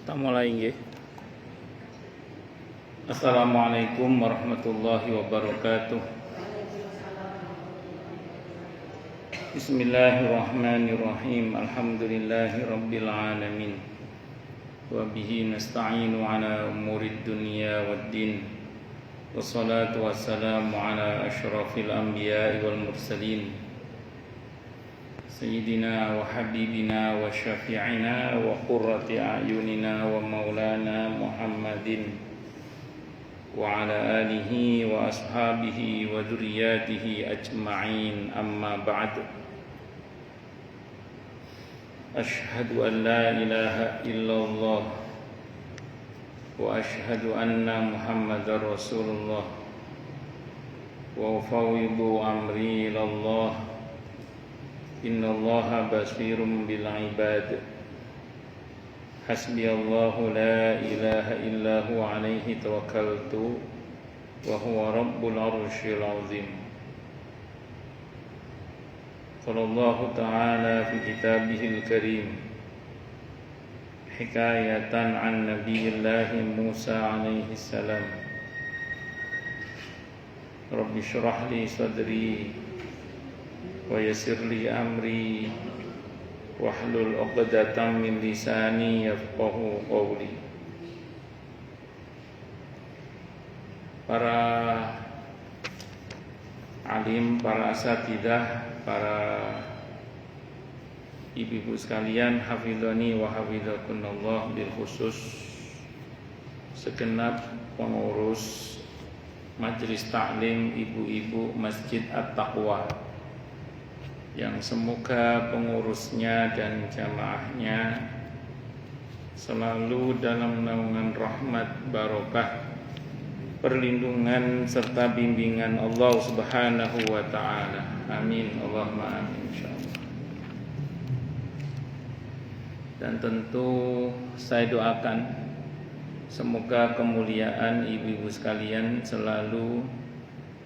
Kita mulai nggih. Assalamualaikum warahmatullahi wabarakatuh. Bismillahirrahmanirrahim. Alhamdulillahi rabbil alamin. Wa bihi nasta'inu ala umurid dunya waddin. Wassalatu wassalamu ala asyrafil anbiya'i wal mursalin. Sayyidina wa habibina wa syafi'ina wa qurrati a'yunina wa maulana Muhammadin wa ala alihi wa ashabihi wa dzurriyyatihi ajma'in, amma ba'd. Asyhadu an la ilaha illallah wa asyhadu anna Muhammadar Rasulullah wa ufawwidu amri ilallah. Innallaha basirun bil ibad. Hasbiyallahu la ilaha illa huwa alaihi tawakkaltu wa huwa rabbul arsyil azim. Qallallahu ta'ala fi kitabihil karim hikayatan an nabiyillahi Musa alaihi salam. Rabbi shrah li sadri wa yassir li amri wahlul 'uqdatam min lisani yafqahu qawli. Para alim, para asatidzah, para ibu-ibu sekalian, hafizani wa hafizakunallah, bil khusus segenap pengurus majelis taklim ibu-ibu Masjid At-Taqwa, yang semoga pengurusnya dan jamaahnya selalu dalam naungan rahmat, barokah, perlindungan serta bimbingan Allah Subhanahu wa ta'ala. Amin, Allahumma amin, insyaallah. Dan tentu saya doakan semoga kemuliaan ibu-ibu sekalian selalu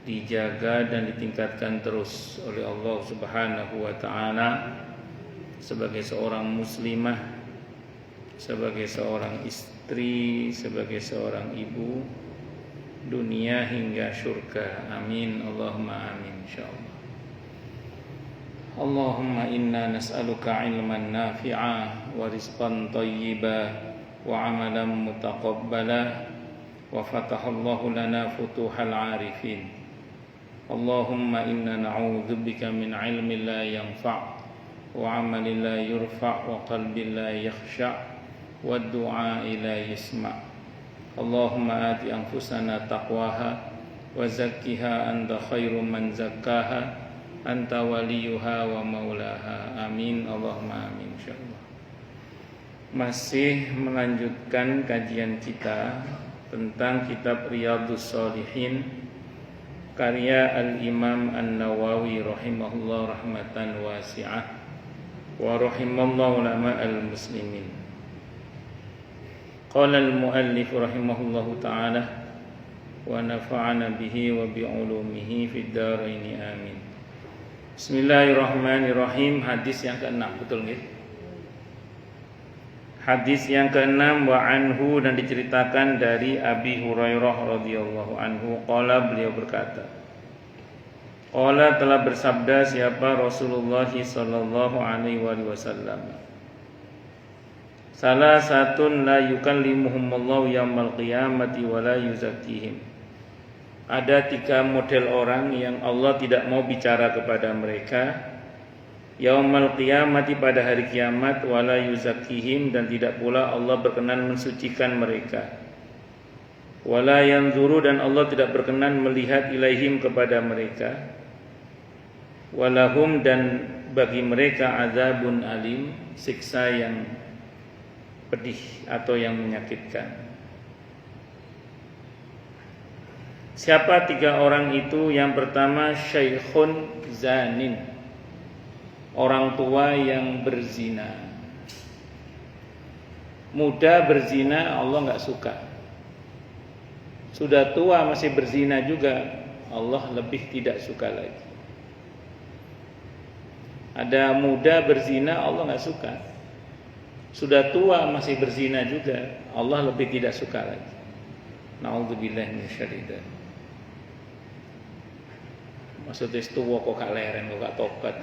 dijaga dan ditingkatkan terus oleh Allah Subhanahu wa ta'ala sebagai seorang muslimah, sebagai seorang istri, sebagai seorang ibu, dunia hingga syurga. Amin, Allahumma amin, insyaallah. Allahumma inna nas'aluka ilman nafi'a wa rizqan thayyiba wa amalan mutaqabbala wa fatahallahu lana futuhal arifin. Allahumma inna na'udzubika min ilmin la yanfa' wa amalin la yurfa' wa qalbin la yakhsha' wa du'a'i la yasma'. Allahumma ati anfusana taqwaha wa zakkiha anta khairu man zakkaha anta waliyuha wa maulaha. Amin, Allahumma amin, insyaallah. Masih melanjutkan kajian kita tentang kitab Riyadhus Shalihin karya Al-Imam An-Nawawi rahimahullah rahmatan wasi'ah wa rahimallahu ulama al-muslimin. Qala al-muallif rahimahullahu ta'ala wa nafa'ana bihi wa bi'ulumihi fid dharain amin. Bismillahirrahmanirrahim. Hadis yang ke-6, betul nggih? Hadis yang ke-6, wa anhu, dan diceritakan dari Abi Hurairah radhiyallahu anhu, qala, beliau berkata, qala, telah bersabda siapa Rasulullah sallallahu alaihi wasallam, salah satun la yukallimuhumullahu yaumal qiyamati wa la yuzakkihim. Ada 3 model orang yang Allah tidak mau bicara kepada mereka yaumal qiyamati, pada hari kiamat, wala yuzakkihim, dan tidak pula Allah berkenan mensucikan mereka, wala yanzuru, dan Allah tidak berkenan melihat ilaihim, kepada mereka, walahum, dan bagi mereka azabun alim, siksa yang pedih atau yang menyakitkan. Siapa 3 orang itu? Yang pertama, syaikhun zanin, orang tua yang berzina. Muda berzina Allah enggak suka. Sudah tua masih berzina juga Allah lebih tidak suka lagi. Ada muda berzina Allah enggak suka. Sudah tua masih berzina juga, Allah lebih tidak suka lagi. Na'udzubillah minasyaitonir. Maksudnya tua kok gak leren, kok gak tobat.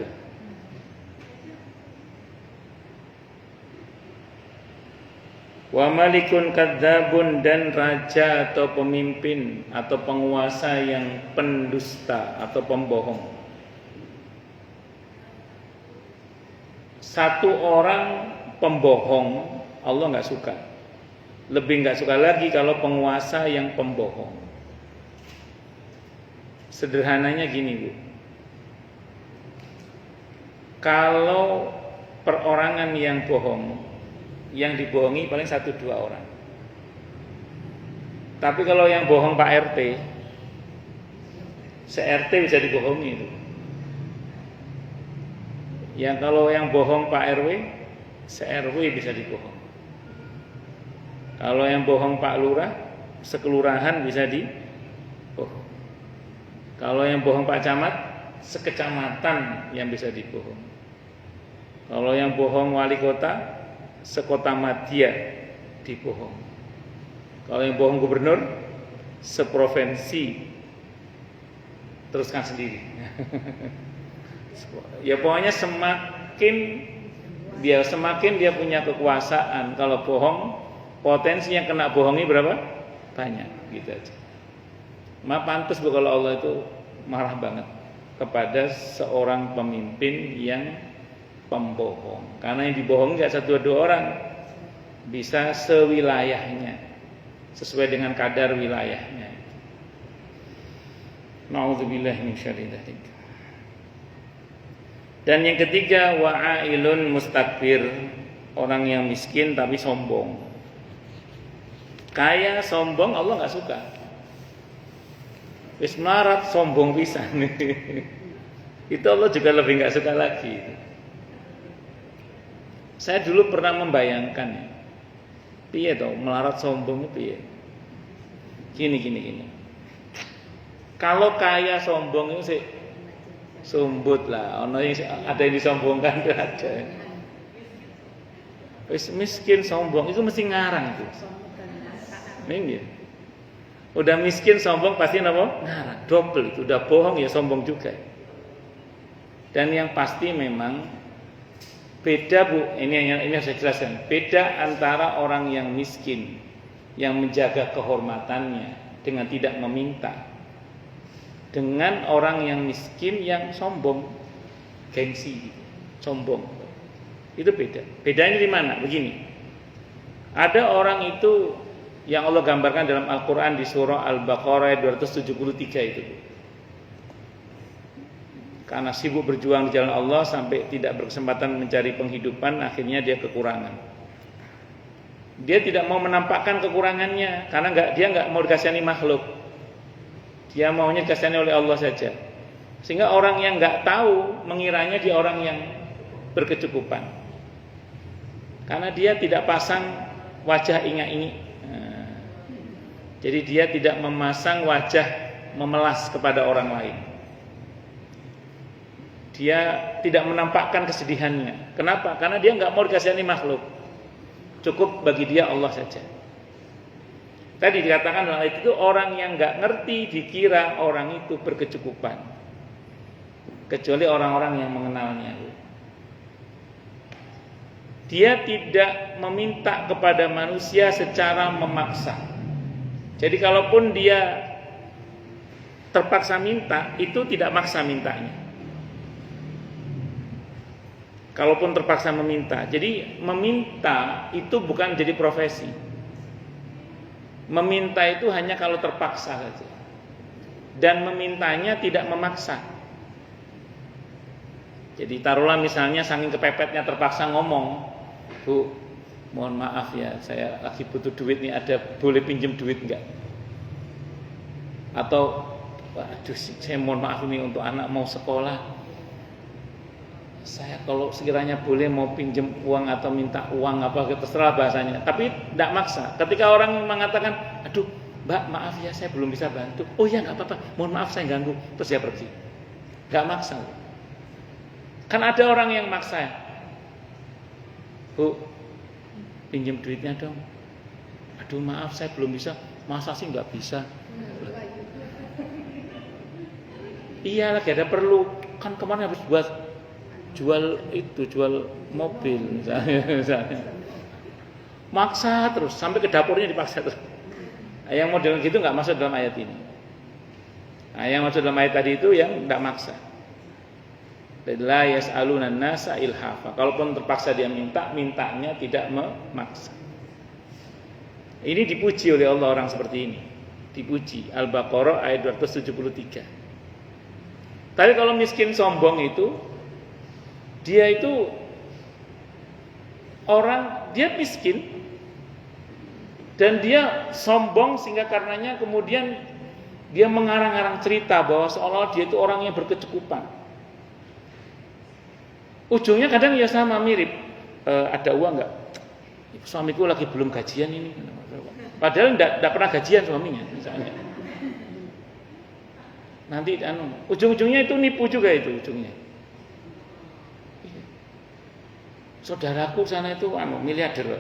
Wa malikun kadzabun, dan raja atau pemimpin atau penguasa yang pendusta atau pembohong. Satu orang pembohong Allah nggak suka. Lebih nggak suka lagi kalau penguasa yang pembohong. Sederhananya gini, Bu. Kalau perorangan yang bohong, yang dibohongi paling 1-2 orang. Tapi kalau yang bohong Pak RT, se-RT bisa dibohongi itu. Yang kalau yang bohong Pak RW, se-RW bisa dibohong. Kalau yang bohong Pak Lurah, sekelurahan bisa dibohong. Kalau yang bohong Pak Camat, sekecamatan yang bisa dibohong. Kalau yang bohong wali kota, sekota madya dibohong. Kalau yang bohong gubernur, seprovinsi. Teruskan sendiri. Ya pokoknya semakin dia punya kekuasaan. Kalau bohong, potensi yang kena bohongi berapa? Banyak, gitu aja. Pantas Bu kalau Allah itu marah banget kepada seorang pemimpin yang pembohong. Karena yang dibohong nggak 1-2 orang, bisa sewilayahnya, sesuai dengan kadar wilayahnya. Na'udzubillah min syarri dzalik. Dan yang ketiga, wa'ailun mustakbir, orang yang miskin tapi sombong. Kaya sombong Allah nggak suka. Wis melarat sombong pisan. Itu Allah juga lebih nggak suka lagi. Saya dulu pernah membayangkan, piye toh melarat sombong piye? Gini. Kalau kaya sombong itu sih sumbut lah, ada yang disombongkan ada. Miskin sombong itu mesti ngarang itu. Minggir. Udah miskin sombong pasti napa? Ngarang, double itu. Udah bohong ya sombong juga. Dan yang pasti memang beda Bu, ini harus saya jelaskan. Beda antara orang yang miskin yang menjaga kehormatannya dengan tidak meminta, dengan orang yang miskin yang sombong, gengsi, sombong. Itu beda. Bedanya di mana? Begini. Ada orang itu yang Allah gambarkan dalam Al-Qur'an di surah Al-Baqarah 273 itu. Karena sibuk berjuang di jalan Allah sampai tidak berkesempatan mencari penghidupan, akhirnya dia kekurangan. Dia tidak mau menampakkan kekurangannya karena dia nggak mau dikasihani makhluk. Dia maunya dikasihani oleh Allah saja. Sehingga orang yang nggak tahu mengiranya dia orang yang berkecukupan. Karena dia tidak pasang wajah inga-ingi. Jadi dia tidak memasang wajah memelas kepada orang lain. Dia tidak menampakkan kesedihannya. Kenapa? Karena dia nggak mau dikasihani makhluk. Cukup bagi dia Allah saja. Tadi dikatakan dalam ayat itu orang yang nggak ngerti dikira orang itu berkecukupan. Kecuali orang-orang yang mengenalnya. Dia tidak meminta kepada manusia secara memaksa. Jadi kalaupun dia terpaksa minta, itu tidak maksa mintanya. Kalaupun terpaksa meminta. Jadi meminta itu bukan jadi profesi. Meminta itu hanya kalau terpaksa saja. Dan memintanya tidak memaksa. Jadi taruhlah misalnya saking kepepetnya terpaksa ngomong, Bu, mohon maaf ya, saya lagi butuh duit nih, boleh pinjem duit enggak? Atau, waduh, saya mohon maaf ini untuk anak mau sekolah. Saya kalau sekiranya boleh mau pinjem uang atau minta uang apa terserah bahasanya, tapi tidak maksa. Ketika orang mengatakan, aduh Mbak maaf ya saya belum bisa bantu, oh ya nggak apa-apa, mohon maaf saya ganggu, terus dia pergi, nggak maksa. Kan ada orang yang maksa, Bu pinjam duitnya dong. Aduh maaf saya belum bisa. Masa sih nggak bisa? Iya lagi ada perlu. Kan kemarin habis buat jual mobil misalnya. Maksa terus sampai ke dapurnya dipaksa terus. Yang model gitu nggak masuk dalam ayat ini. Yang masuk dalam ayat tadi itu yang nggak maksa. La yas'alunan nasa ilhafa. Kalaupun terpaksa dia mintanya tidak memaksa. Ini dipuji oleh Allah orang seperti ini. Dipuji. Al-Baqarah ayat 273. Tapi kalau miskin sombong itu, dia itu dia miskin dan dia sombong sehingga karenanya kemudian dia mengarang-arang cerita bahwa seolah dia itu orang yang berkecukupan. Ujungnya kadang ya sama mirip. Ada uang nggak? Suamiku lagi belum gajian ini. Padahal tidak pernah gajian suaminya misalnya. Nanti ujung-ujungnya itu nipu juga itu ujungnya. Saudaraku sana itu miliarder.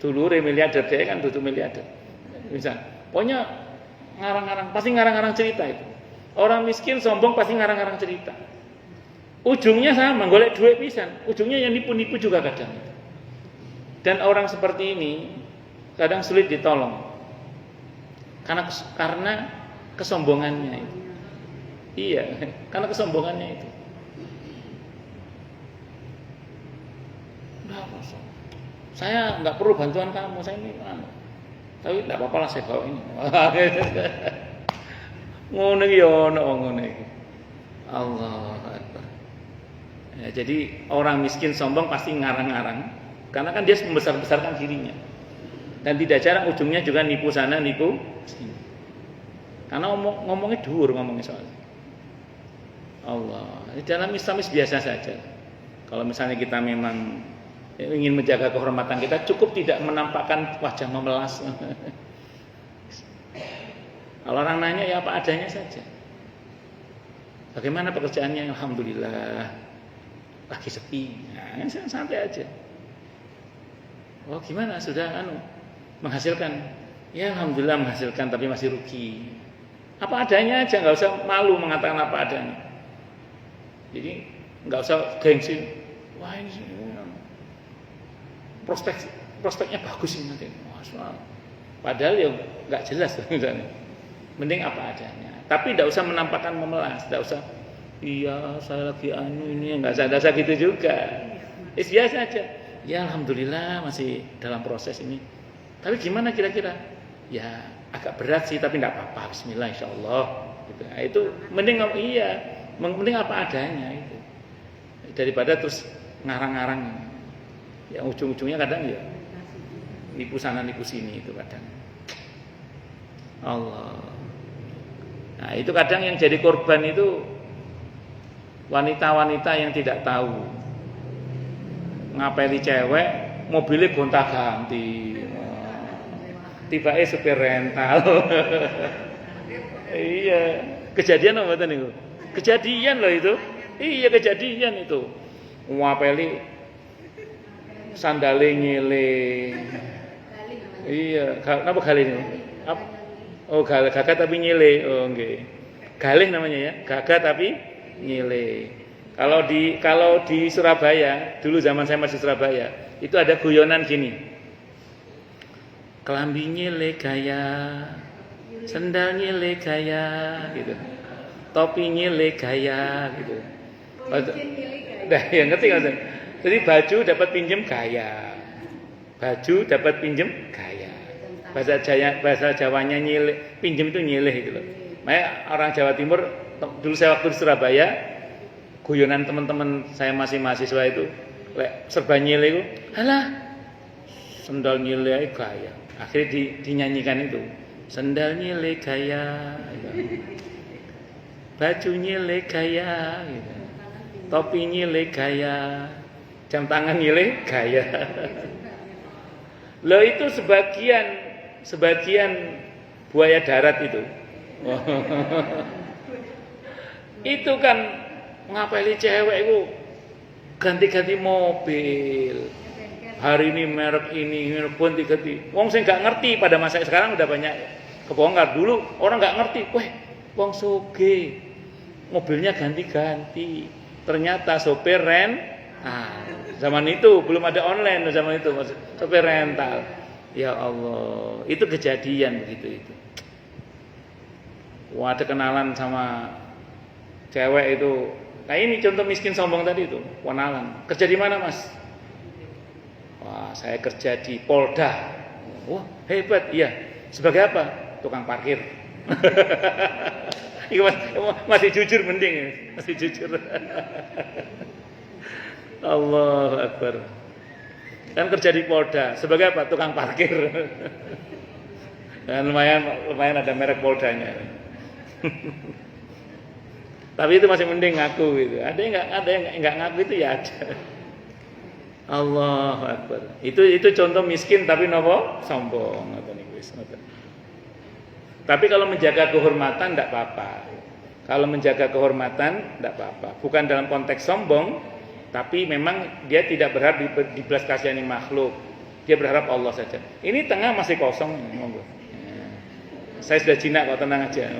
Dulure miliarder, dia kan dudu miliarder. Misal, pokoknya pasti ngarang-ngarang cerita itu. Orang miskin sombong pasti ngarang-ngarang cerita. Ujungnya sama, golek duit pisan. Ujungnya yang nipu-nipu juga kadang. Dan orang seperti ini kadang sulit ditolong. Karena kesombongannya itu. Iya, karena kesombongannya itu. Saya nggak perlu bantuan kamu, saya ini tapi tidak apa-apa lah saya bawa ini. Ngono iki ngono iki. Allah Akbar. Ya, jadi orang miskin sombong pasti ngarang-ngarang karena kan dia membesar-besarkan dirinya. Dan tidak jarang ujungnya juga nipu sana, nipu sini. Karena ngomongnya dhuwur ngomongnya soalnya. Allah. Di dalam Islamis biasa saja. Kalau misalnya kita memang ingin menjaga kehormatan kita, cukup tidak menampakkan wajah memelas. Kalau orang nanya ya apa adanya saja. Bagaimana pekerjaannya? Alhamdulillah. Lagi sepi. Nah, santai aja. Oh gimana? Sudah menghasilkan? Ya alhamdulillah menghasilkan, tapi masih rugi. Apa adanya aja, nggak usah malu mengatakan apa adanya. Jadi nggak usah gengsi. Wah ini prospeknya bagus ini nanti. Padahal ya nggak jelas misalnya. Mending apa adanya. Tapi tidak usah menampakkan memelas, tidak usah. Iya saya lagi ini nggak usah gitu juga. Biasa aja. Ya alhamdulillah masih dalam proses ini. Tapi gimana kira-kira? Ya agak berat sih tapi tidak apa-apa. Bismillah insyaallah. Gitu. Nah, itu mending apa adanya itu. Daripada terus ngarang-ngarang. Yang ujung-ujungnya kadang ya nipu sana nipu sini itu kadang. Allah. Nah, itu kadang yang jadi korban itu wanita-wanita yang tidak tahu. Ngapeli cewek, mobilnya gonta-ganti. Tiba-tiba supir rental. Iya, kejadian apa tadi itu? Kejadian loh itu. Iya, kejadian itu. Ngapeli sandale nyele. Iya, kenapa galih ini? Oh, gagah tapi nyele. Oh, nggih. Galih namanya ya, gagah tapi nyele. Kalau di Surabaya, dulu zaman saya masih Surabaya, itu ada guyonan gini. Kelambi nyele gaya, sendal nyele gaya gitu. Topi nyele gaya gitu. Nah, ya ngerti kan? Jadi baju dapat pinjem gaya. Baju dapat pinjem gaya. Bahasa Jawanya nyileh, pinjem itu nyileh gitu loh. Makanya orang Jawa Timur dulu saya waktu di Surabaya, guyonan teman-teman saya masih mahasiswa itu, serba nyileh itu, halah sendal nyileh gaya. Akhirnya dinyanyikan itu. Sendal nyileh gaya. Baju nyileh gaya gitu. Topi nyileh gaya. Jam tangan nyileh gaya. Loh itu sebagian buaya darat itu. Itu kan ngapeli cewek itu ganti-ganti mobil. hari ini merek ini pun diganti. Wong sing nggak ngerti pada masa sekarang udah banyak kebongkar. Dulu orang nggak ngerti, weh, wong soge, mobilnya ganti-ganti. Ternyata sopir zaman itu belum ada online, zaman itu sopir rental. Ya Allah, itu kejadian begitu itu. Wah, ada kenalan sama cewek itu. Nah ini contoh miskin sombong tadi itu, kenalan. Kerja di mana, Mas? Wah, saya kerja di Polda. Wah, hebat. Iya. Sebagai apa? Tukang parkir. Masih jujur mending, masih jujur. Allahu Akbar. Kan kerja di Polda. Sebagai apa? Tukang parkir. Dan lumayan ada merek Poldanya. Tapi itu masih mending ngaku gitu. Ada yang enggak ngaku itu ya ada. Allahu Akbar. Itu contoh miskin tapi nopo sombong ngoten niku wis ngoten. Tapi kalau menjaga kehormatan enggak apa-apa. Kalau menjaga kehormatan enggak apa-apa. Bukan dalam konteks sombong, tapi memang dia tidak berharap dibelas kasihani makhluk. Dia berharap Allah saja. Ini tengah masih kosong, monggo. Saya sudah jinak kok, tenang aja.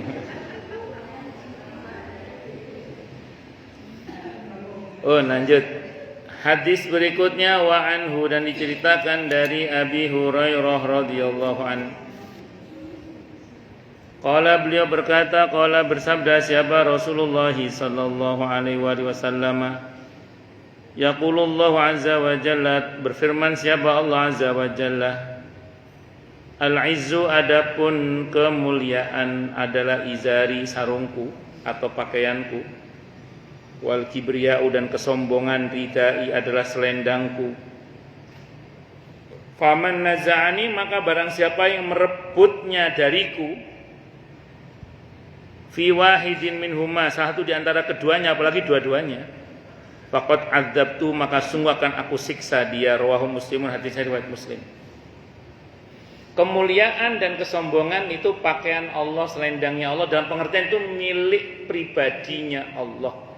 Oh, lanjut. Hadis berikutnya wa anhu, dan diceritakan dari Abi Hurairah radhiyallahu anhu. Qala, beliau berkata, qala bersabda siapa Rasulullah sallallahu alaihi wasallam, yaqulullahu azza wa jalla, berfirman siapa Allah azza wa jalla, al-izzu, adapun kemuliaan adalah izari, sarungku atau pakaianku, wal kibriya'u, dan kesombongan ridai adalah selendangku. Faman naza'ani, maka barang siapa yang merebutnya dariku, fi wahidin minhuma, satu di antara keduanya, apalagi dua-duanya, faqad adzabtu, maka sungguh akan aku siksa dia. Rawahu Muslimun, hadisnya riwayat Muslim. Kemuliaan dan kesombongan itu pakaian Allah, selendangnya Allah, dalam pengertian itu milik pribadinya Allah.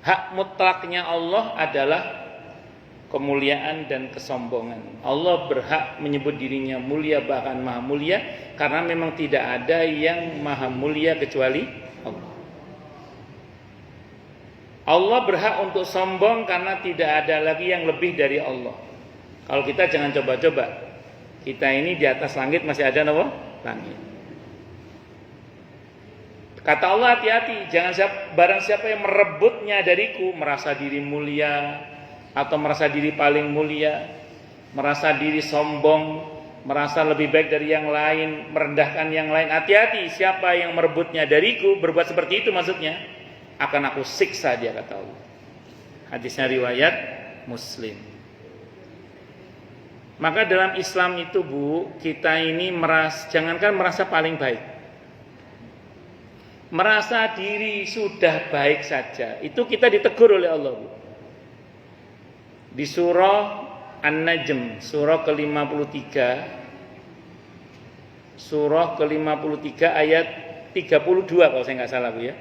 Hak mutlaknya Allah adalah kemuliaan dan kesombongan. Allah berhak menyebut dirinya mulia, bahkan maha mulia, karena memang tidak ada yang maha mulia kecuali Allah. Allah berhak untuk sombong karena tidak ada lagi yang lebih dari Allah. Kalau kita jangan coba-coba. Kita ini di atas langit masih ada apa? Langit. Kata Allah, hati-hati, barang siapa yang merebutnya dariku, merasa diri mulia atau merasa diri paling mulia, merasa diri sombong, merasa lebih baik dari yang lain, merendahkan yang lain. Hati-hati, siapa yang merebutnya dariku, berbuat seperti itu maksudnya, akan aku siksa dia, kata Allah. Hadisnya riwayat Muslim. Maka dalam Islam itu, Bu, kita ini jangankan merasa paling baik, merasa diri sudah baik saja, itu kita ditegur oleh Allah, Bu. Di surah An-Najm, surah ke-53, ayat 32 kalau saya nggak salah, Bu, ya.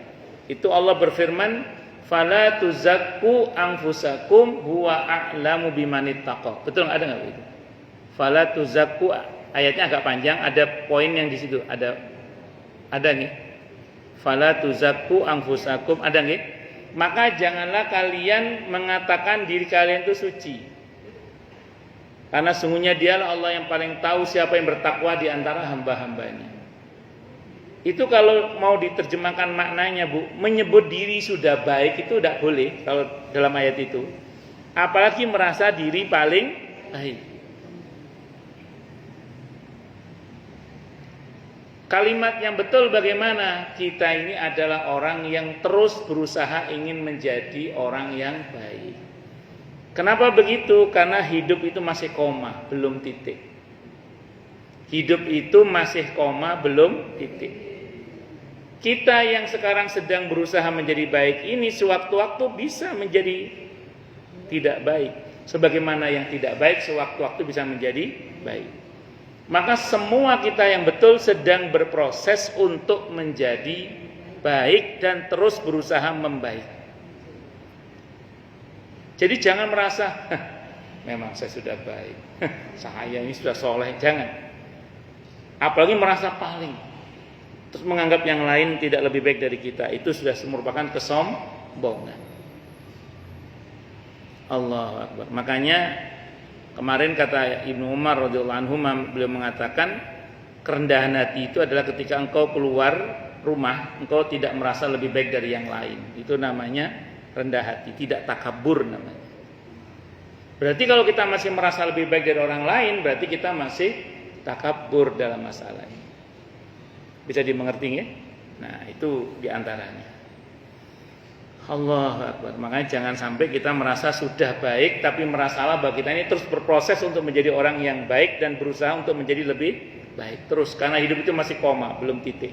Itu Allah berfirman, fala tuzakku anfusakum huwa a'lamu bimanittaqa. Betul nggak, ada nggak itu? Fala tuzakku, ayatnya agak panjang, ada poin yang di situ, ada nih. Fala tuzakku anfusakum, ada nggih? Maka janganlah kalian mengatakan diri kalian itu suci, karena sungguhnya dialah Allah yang paling tahu siapa yang bertakwa di antara hamba-hambanya. Itu kalau mau diterjemahkan maknanya, Bu, menyebut diri sudah baik itu tidak boleh kalau dalam ayat itu, apalagi merasa diri paling baik. Kalimat yang betul bagaimana? Kita ini adalah orang yang terus berusaha ingin menjadi orang yang baik. Kenapa begitu? Karena hidup itu masih koma, belum titik. Hidup itu masih koma, belum titik. Kita yang sekarang sedang berusaha menjadi baik ini, sewaktu-waktu bisa menjadi tidak baik. Sebagaimana yang tidak baik sewaktu-waktu bisa menjadi baik. Maka semua kita yang betul sedang berproses untuk menjadi baik dan terus berusaha membaik. Jadi jangan merasa memang saya sudah baik. Saya ini sudah soleh, jangan. Apalagi merasa paling, terus menganggap yang lain tidak lebih baik dari kita, itu sudah merupakan kesombongan. Allahu Akbar. Makanya kemarin kata Ibnu Umar radhiyallahu anhu, beliau mengatakan kerendahan hati itu adalah ketika engkau keluar rumah, engkau tidak merasa lebih baik dari yang lain. Itu namanya rendah hati, tidak takabur namanya. Berarti kalau kita masih merasa lebih baik dari orang lain, berarti kita masih takabur dalam masalah ini. Bisa dimengerti ya? Nah, itu diantaranya. Allahu Akbar. Makanya jangan sampai kita merasa sudah baik, tapi merasalah bahwa kita ini terus berproses untuk menjadi orang yang baik dan berusaha untuk menjadi lebih baik terus. Karena hidup itu masih koma, belum titik.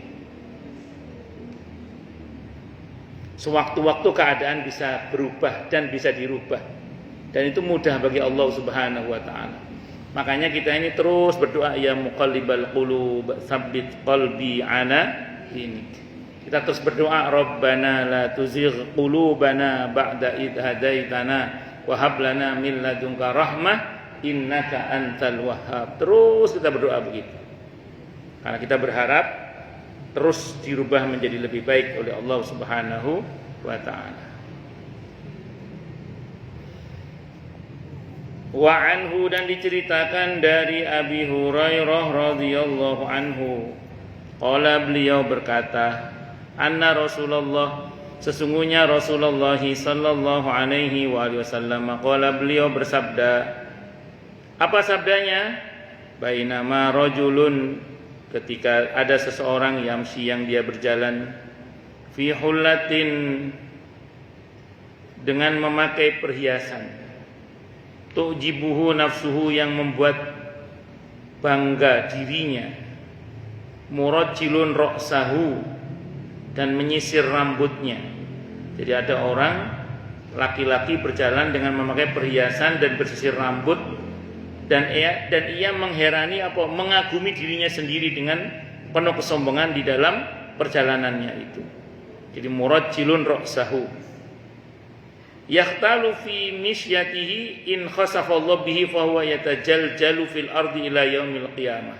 Sewaktu-waktu keadaan bisa berubah dan bisa dirubah. Dan itu mudah bagi Allah Subhanahu wa taala. Makanya kita ini terus berdoa, ya muqallibal qulub, tsabbit qalbi ala dinik. Kita terus berdoa, Rabbana la tuzigh qulubana ba'da idh hadaitana wa hab lana min ladunka rahmah innaka antal wahhab. Terus kita berdoa begitu. Karena kita berharap terus dirubah menjadi lebih baik oleh Allah Subhanahu wa taala. Wa anhu, dan diceritakan dari Abi Hurairah radhiyallahu anhu, qala, beliau berkata, anna Rasulullah, sesungguhnya Rasulullah sallallahu alaihi wasallam, qala, beliau bersabda. Apa sabdanya? Bainama rajulun, ketika ada seseorang yamsi, yang dia berjalan, fi hullatin, dengan memakai perhiasan, tu'jibuhu nafsuhu, yang membuat bangga dirinya, murajjilun ra'sahu, dan menyisir rambutnya. Jadi ada orang laki-laki berjalan dengan memakai perhiasan dan bersisir rambut, dan ia mengherani mengagumi dirinya sendiri dengan penuh kesombongan di dalam perjalanannya itu. Jadi murajjilun ra'sahu. Yahtalu fi misyatihi in khasafallahu bihi fa huwa yatajaljalu fil ardi ila yaumil qiyamah.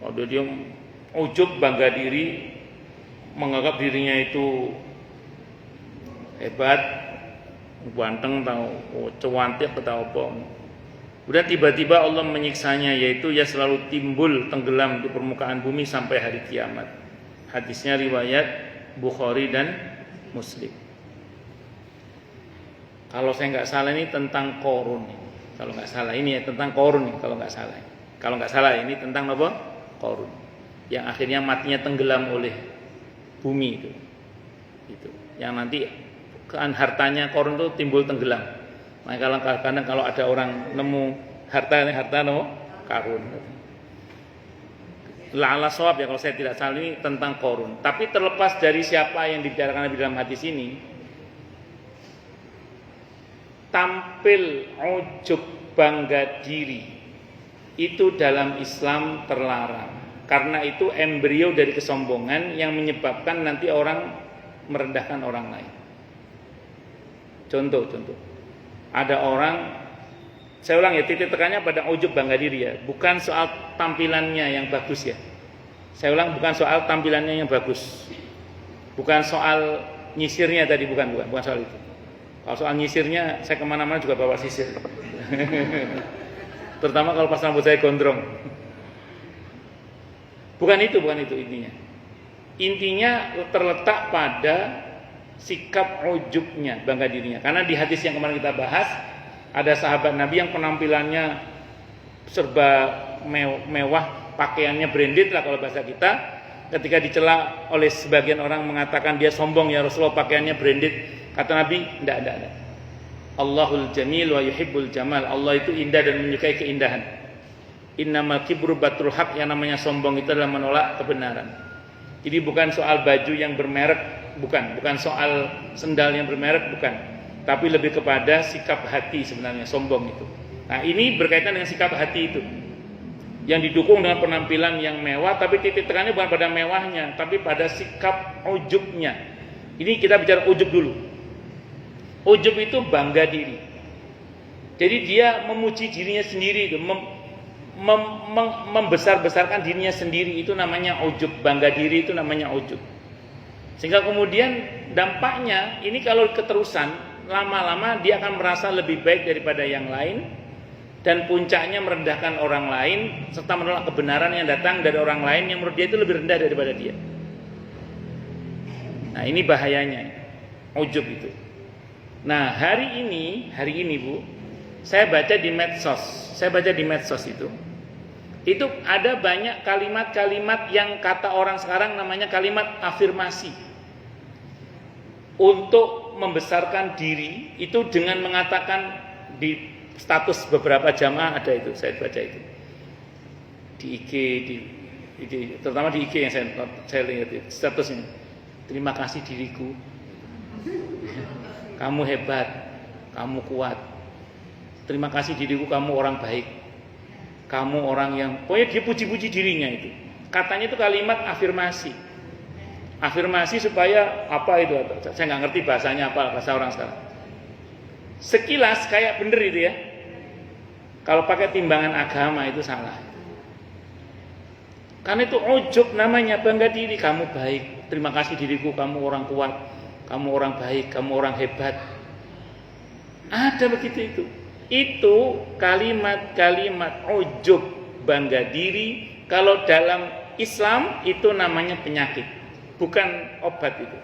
Waduh, dia ujub, bangga diri, menganggap dirinya itu hebat, ganteng atau cantik atau apa. Kemudian tiba-tiba Allah menyiksanya, yaitu ia selalu timbul tenggelam di permukaan bumi sampai hari kiamat. Hadisnya riwayat Bukhari dan Muslim. Kalau saya nggak salah ini tentang Qarun. Kalau nggak salah ini ya tentang Qarun. Kalau nggak salah ini tentang apa? Qarun. Yang akhirnya matinya tenggelam oleh bumi itu. Yang nanti hartanya Qarun itu timbul tenggelam. Nah, kadang kalau ada orang nemu harta no Qarun. La'ala shawab ya, kalau saya tidak salah ini tentang Qarun. Tapi terlepas dari siapa yang dibicarakan di dalam hadis ini, tampil ujub, bangga diri, itu dalam Islam terlarang. Karena itu embrio dari kesombongan yang menyebabkan nanti orang merendahkan orang lain. Contoh. Ada orang, saya ulang ya, titik tekannya pada ujub, bangga diri ya. Bukan soal tampilannya yang bagus ya. Saya ulang, bukan soal tampilannya yang bagus. Bukan soal nyisirnya tadi, bukan soal itu. Kalau soal nyisirnya, saya kemana-mana juga bawa sisir. Terutama kalau pas rambut saya gondrong. Bukan itu intinya. Intinya terletak pada sikap ujubnya, bangga dirinya. Karena di hadis yang kemarin kita bahas, ada sahabat Nabi yang penampilannya serba mewah, pakaiannya branded lah kalau bahasa kita. Ketika dicela oleh sebagian orang mengatakan dia sombong, ya Rasulullah pakaiannya branded. Kata Nabi, enggak. Allahul jamil wa yuhibbul jamal. Allah itu indah dan menyukai keindahan. Innamal kibru batrul haq, yang namanya sombong itu adalah menolak kebenaran. Jadi bukan soal baju yang bermerek, bukan soal sendal yang bermerek, bukan. Tapi lebih kepada sikap hati sebenarnya sombong itu. Nah, ini berkaitan dengan sikap hati itu. Yang didukung dengan penampilan yang mewah, tapi titik tekannya bukan pada mewahnya, tapi pada sikap ujubnya. Ini kita bicara ujub dulu. Ujub itu bangga diri. Jadi dia memuji dirinya sendiri itu, membesar-besarkan dirinya sendiri, itu namanya ujub. Bangga diri itu namanya ujub. Sehingga kemudian dampaknya ini kalau keterusan, lama-lama dia akan merasa lebih baik daripada yang lain, dan puncaknya merendahkan orang lain serta menolak kebenaran yang datang dari orang lain yang menurut dia itu lebih rendah daripada dia. Nah, ini bahayanya ujub itu. Nah, hari ini Bu, saya baca di medsos itu ada banyak kalimat-kalimat yang kata orang sekarang namanya kalimat afirmasi. Untuk membesarkan diri itu dengan mengatakan di status beberapa jamaah ada itu, saya baca itu. Di IG, terutama di IG yang saya lihat itu, statusnya. Terima kasih diriku. Kamu hebat, kamu kuat. Terima kasih diriku, kamu orang baik. Kamu orang yang, pokoknya dia puji-puji dirinya itu. Katanya itu kalimat afirmasi. Afirmasi supaya apa itu? Saya nggak ngerti bahasanya apa, bahasa orang sekarang. Sekilas kayak bener itu ya. Kalau pakai timbangan agama itu salah. Karena itu ujub namanya, bangga diri. Kamu baik, terima kasih diriku, kamu orang kuat, kamu orang baik, kamu orang hebat. Ada begitu itu. Itu kalimat-kalimat ujub, bangga diri. Kalau dalam Islam itu namanya penyakit, bukan obat itu.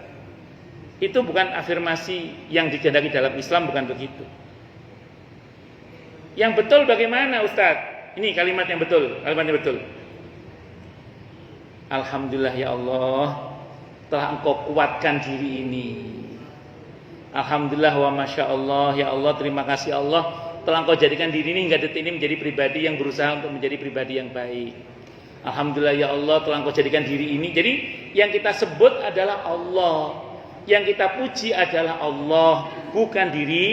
Itu bukan afirmasi yang dikehendaki dalam Islam, bukan begitu. Yang betul bagaimana Ustaz? Ini kalimat yang betul, kalimatnya betul. Alhamdulillah ya Allah, telah Engkau kuatkan diri ini. Alhamdulillah wa masya Allah, ya Allah, terima kasih Allah, telah Engkau jadikan diri ini hingga detik ini menjadi pribadi yang berusaha untuk menjadi pribadi yang baik. Alhamdulillah ya Allah, telah Engkau jadikan diri ini. Jadi yang kita sebut adalah Allah, yang kita puji adalah Allah, bukan diri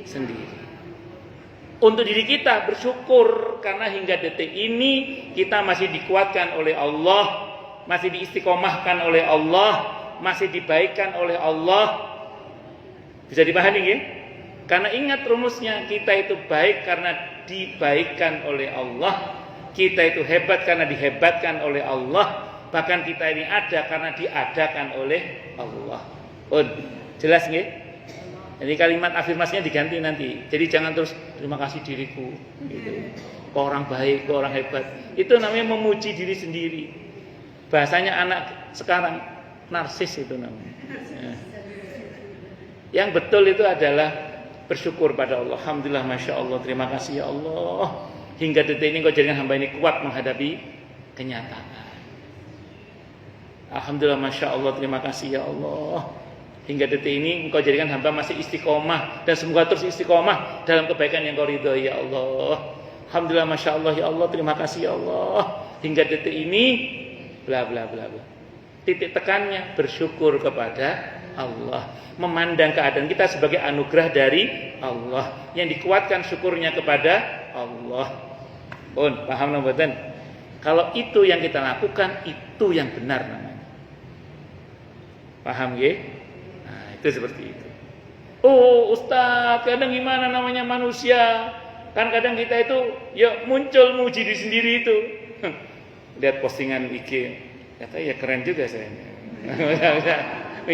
sendiri. Untuk diri kita bersyukur karena hingga detik ini kita masih dikuatkan oleh Allah, masih diistiqomahkan oleh Allah, masih dibaikkan oleh Allah. Bisa dipahami ya? Karena ingat rumusnya, kita itu baik karena dibaikkan oleh Allah, kita itu hebat karena dihebatkan oleh Allah, bahkan kita ini ada karena diadakan oleh Allah. Jelas nggih? Jadi kalimat afirmasinya diganti nanti. Jadi jangan terus terima kasih diriku gitu. Kau orang baik, kau orang hebat. Itu namanya memuji diri sendiri. Bahasanya anak sekarang narsis itu namanya. Ya. Yang betul itu adalah bersyukur pada Allah. Alhamdulillah, masya Allah, terima kasih ya Allah. Hingga detik ini Kau jadikan hamba ini kuat menghadapi kenyataan. Alhamdulillah, masya Allah, terima kasih ya Allah. Hingga detik ini Engkau jadikan hamba masih istiqomah, dan semoga terus istiqomah dalam kebaikan yang Kau ridhoi ya Allah. Alhamdulillah, masya Allah ya Allah, terima kasih ya Allah. Hingga detik ini bla bla bla bla. Titik tekannya bersyukur kepada Allah, memandang keadaan kita sebagai anugerah dari Allah yang dikuatkan syukurnya kepada Allah. Paham mboten? Kalau itu yang kita lakukan, itu yang benar namanya. Paham nggih? Nah, itu seperti itu. Oh, Ustaz, kadang gimana namanya manusia? Kan kadang kita itu ya muncul muji diri sendiri itu. Lihat postingan IG, kata ya keren juga saya.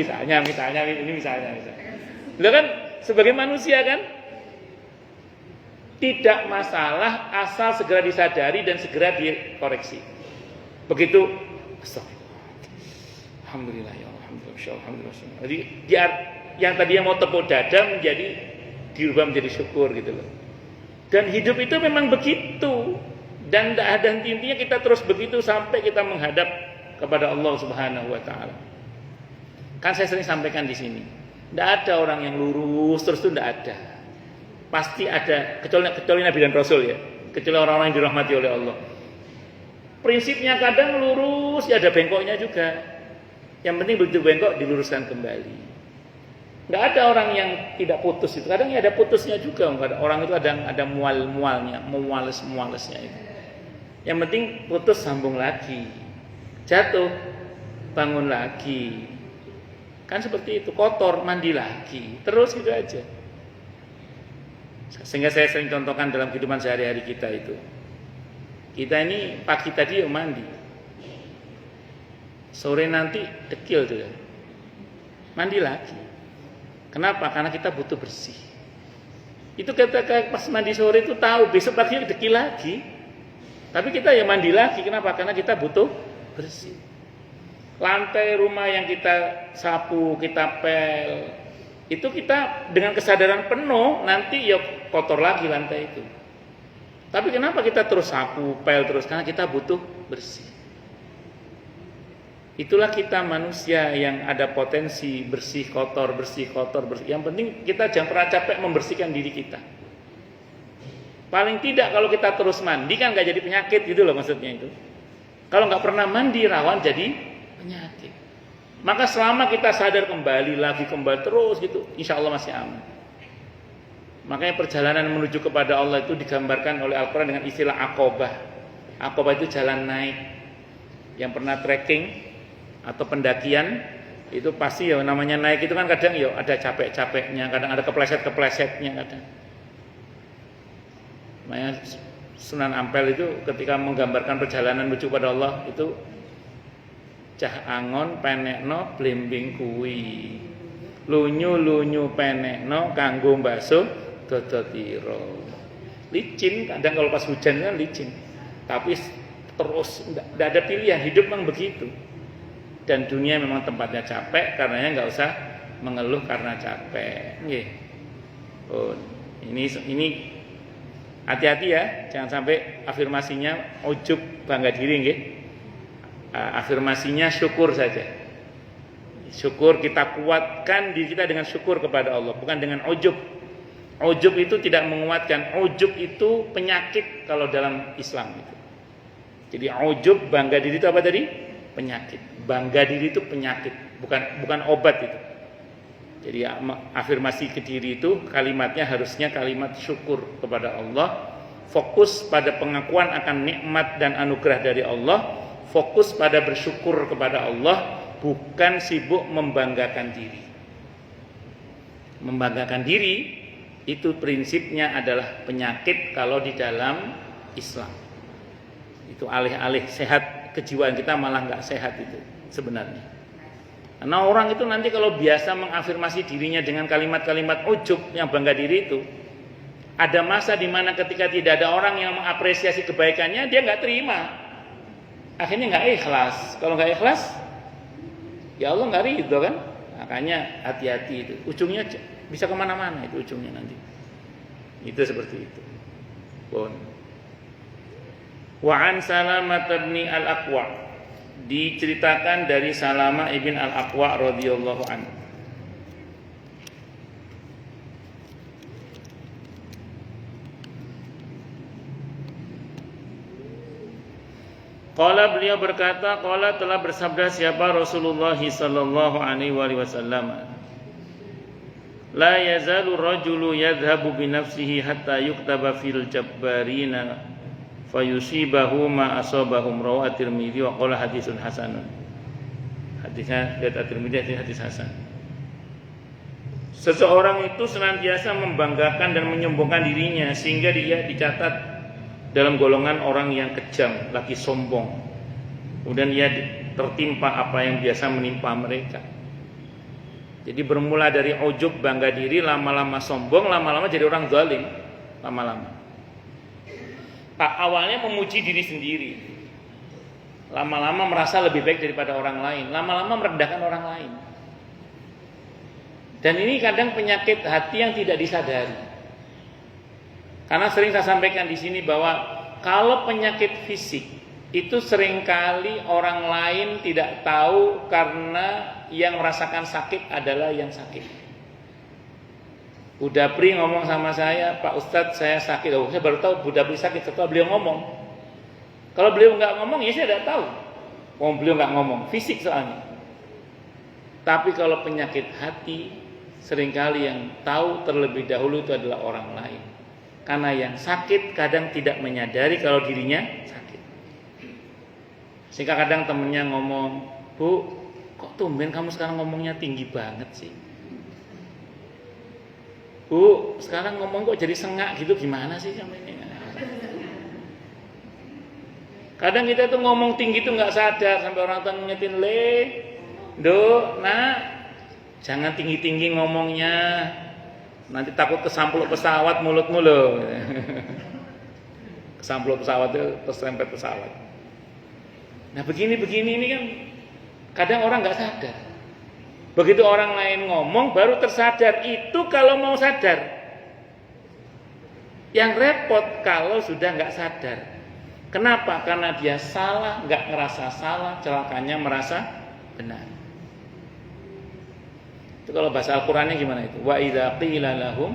misalnya. Lah kan sebagai manusia kan tidak masalah asal segera disadari dan segera dikoreksi. Begitu, astagfirullah. Alhamdulillah ya Allah, alhamdulillah. Jadi yang tadinya mau tepuk dada menjadi dirubah menjadi syukur gitu loh. Dan hidup itu memang begitu. Dan tidak ada henti-hentinya kita terus begitu sampai kita menghadap kepada Allah Subhanahu wa taala. Kan saya sering sampaikan di sini. Tidak ada orang yang lurus terus itu tidak ada. Pasti ada, kecuali Nabi dan Rasul ya. Kecuali orang-orang yang dirahmati oleh Allah. Prinsipnya kadang lurus, ya ada bengkoknya juga. Yang penting begitu bengkok diluruskan kembali. Tidak ada orang yang tidak putus itu. Kadang ya ada putusnya juga. Orang itu ada mual-mualnya, muales-mualesnya itu. Yang penting putus sambung lagi, jatuh bangun lagi, kan seperti itu. Kotor mandi lagi, terus gitu aja. Sehingga saya sering contohkan dalam kehidupan sehari-hari kita itu. Kita ini pagi tadi mandi. Sore nanti dekil tuh ya. Mandi lagi. Kenapa? Karena kita butuh bersih. Itu kita pas mandi sore itu tahu besok pagi dekil lagi. Tapi kita ya mandi lagi. Kenapa? Karena kita butuh bersih. Lantai rumah yang kita sapu, kita pel, itu kita dengan kesadaran penuh nanti ya kotor lagi lantai itu. Tapi kenapa kita terus sapu, pel terus? Karena kita butuh bersih. Itulah kita manusia yang ada potensi bersih kotor, bersih kotor, bersih. Yang penting kita jangan pernah capek membersihkan diri kita. Paling tidak kalau kita terus mandi kan gak jadi penyakit gitu loh maksudnya itu. Kalau gak pernah mandi rawan jadi penyakit. Maka selama kita sadar kembali terus gitu, insya Allah masih aman. Makanya perjalanan menuju kepada Allah itu digambarkan oleh Al-Quran dengan istilah aqobah. Aqobah itu jalan naik. Yang pernah trekking atau pendakian itu pasti ya namanya naik itu kan kadang ya ada capek-capeknya, kadang ada kepleset-keplesetnya kadang. Makanya Sunan Ampel itu ketika menggambarkan perjalanan menuju kepada Allah itu cah angon penekno blimbing kuwi. Lunyu penekno kanggo mbasuh dodotira. Licin kadang kalau pas hujan kan licin. Tapi terus enggak ada pilihan, hidup memang begitu. Dan dunia memang tempatnya capek, karenanya enggak usah mengeluh karena capek. Nggih. Oh, ini hati-hati ya, jangan sampai afirmasinya ujub bangga diri nggih. Afirmasinya syukur saja. Syukur, kita kuatkan diri kita dengan syukur kepada Allah, bukan dengan ujub. Ujub itu tidak menguatkan. Ujub itu penyakit kalau dalam Islam itu. Jadi ujub bangga diri itu apa tadi? Penyakit. Bangga diri itu penyakit, bukan obat itu. Jadi afirmasi ke diri itu kalimatnya harusnya kalimat syukur kepada Allah, fokus pada pengakuan akan nikmat dan anugerah dari Allah, fokus pada bersyukur kepada Allah, bukan sibuk membanggakan diri. Membanggakan diri itu prinsipnya adalah penyakit kalau di dalam Islam. Itu alih-alih sehat kejiwaan kita malah nggak sehat itu sebenarnya. Karena orang itu nanti kalau biasa mengafirmasi dirinya dengan kalimat-kalimat ujub yang bangga diri itu, ada masa di mana ketika tidak ada orang yang mengapresiasi kebaikannya, dia nggak terima. Akhirnya nggak ikhlas. Kalau nggak ikhlas, ya Allah nggak ridho kan. Makanya hati-hati itu. Ujungnya bisa kemana-mana itu ujungnya nanti. Itu seperti itu. Bon. Wa an Salamah bin Al-Aqwa, diceritakan dari Salamah ibn Al-Aqwa radhiyallahu anhu. Qala, beliau berkata, qala telah bersabda siapa Rasulullah sallallahu alaihi wasallam, la yazalu rajulu yadhhabu bi nafsihi hatta yuktaba fil jabbarina fayusibahu ma asabahum, rawahu at-Tirmidzi wa qala hadisun hasanun. Hadisnya dari at-Tirmidzi, hadis hasan. Seseorang itu senantiasa membanggakan dan menyombongkan dirinya sehingga dia dicatat dalam golongan orang yang kejam, lagi sombong. Kemudian dia tertimpa apa yang biasa menimpa mereka. Jadi bermula dari ujub bangga diri, lama-lama sombong, lama-lama jadi orang zalim, lama-lama. Awalnya memuji diri sendiri, lama-lama merasa lebih baik daripada orang lain, lama-lama merendahkan orang lain. Dan ini kadang penyakit hati yang tidak disadari. Karena sering saya sampaikan di sini bahwa kalau penyakit fisik itu seringkali orang lain tidak tahu karena yang merasakan sakit adalah yang sakit. Bu Dapri ngomong sama saya, Pak Ustadz saya sakit. Oh, saya baru tahu Bu Dapri sakit setelah beliau ngomong. Kalau beliau nggak ngomong, ya saya tidak tahu. Oh, beliau nggak ngomong, fisik soalnya. Tapi kalau penyakit hati, seringkali yang tahu terlebih dahulu itu adalah orang lain. Karena yang sakit kadang tidak menyadari kalau dirinya sakit. Sehingga kadang temennya ngomong, Bu, kok tumben kamu sekarang ngomongnya tinggi banget sih? Bu, sekarang ngomong kok jadi sengak gitu, gimana sih kamu ini? Kadang kita tuh ngomong tinggi tuh nggak sadar, sampai orang tua ngingetin, nak, jangan tinggi-tinggi ngomongnya, nanti takut kesamplok pesawat mulutmu loh. Kesamplok pesawat itu terserempet pesawat. Nah begini ini kan kadang orang nggak sadar. Begitu orang lain ngomong baru tersadar, itu kalau mau sadar. Yang repot kalau sudah nggak sadar. Kenapa? Karena dia salah, nggak ngerasa salah, celakanya merasa benar. Itu kalau bahasa Al-Qur'annya gimana itu? Wa idza qila lahum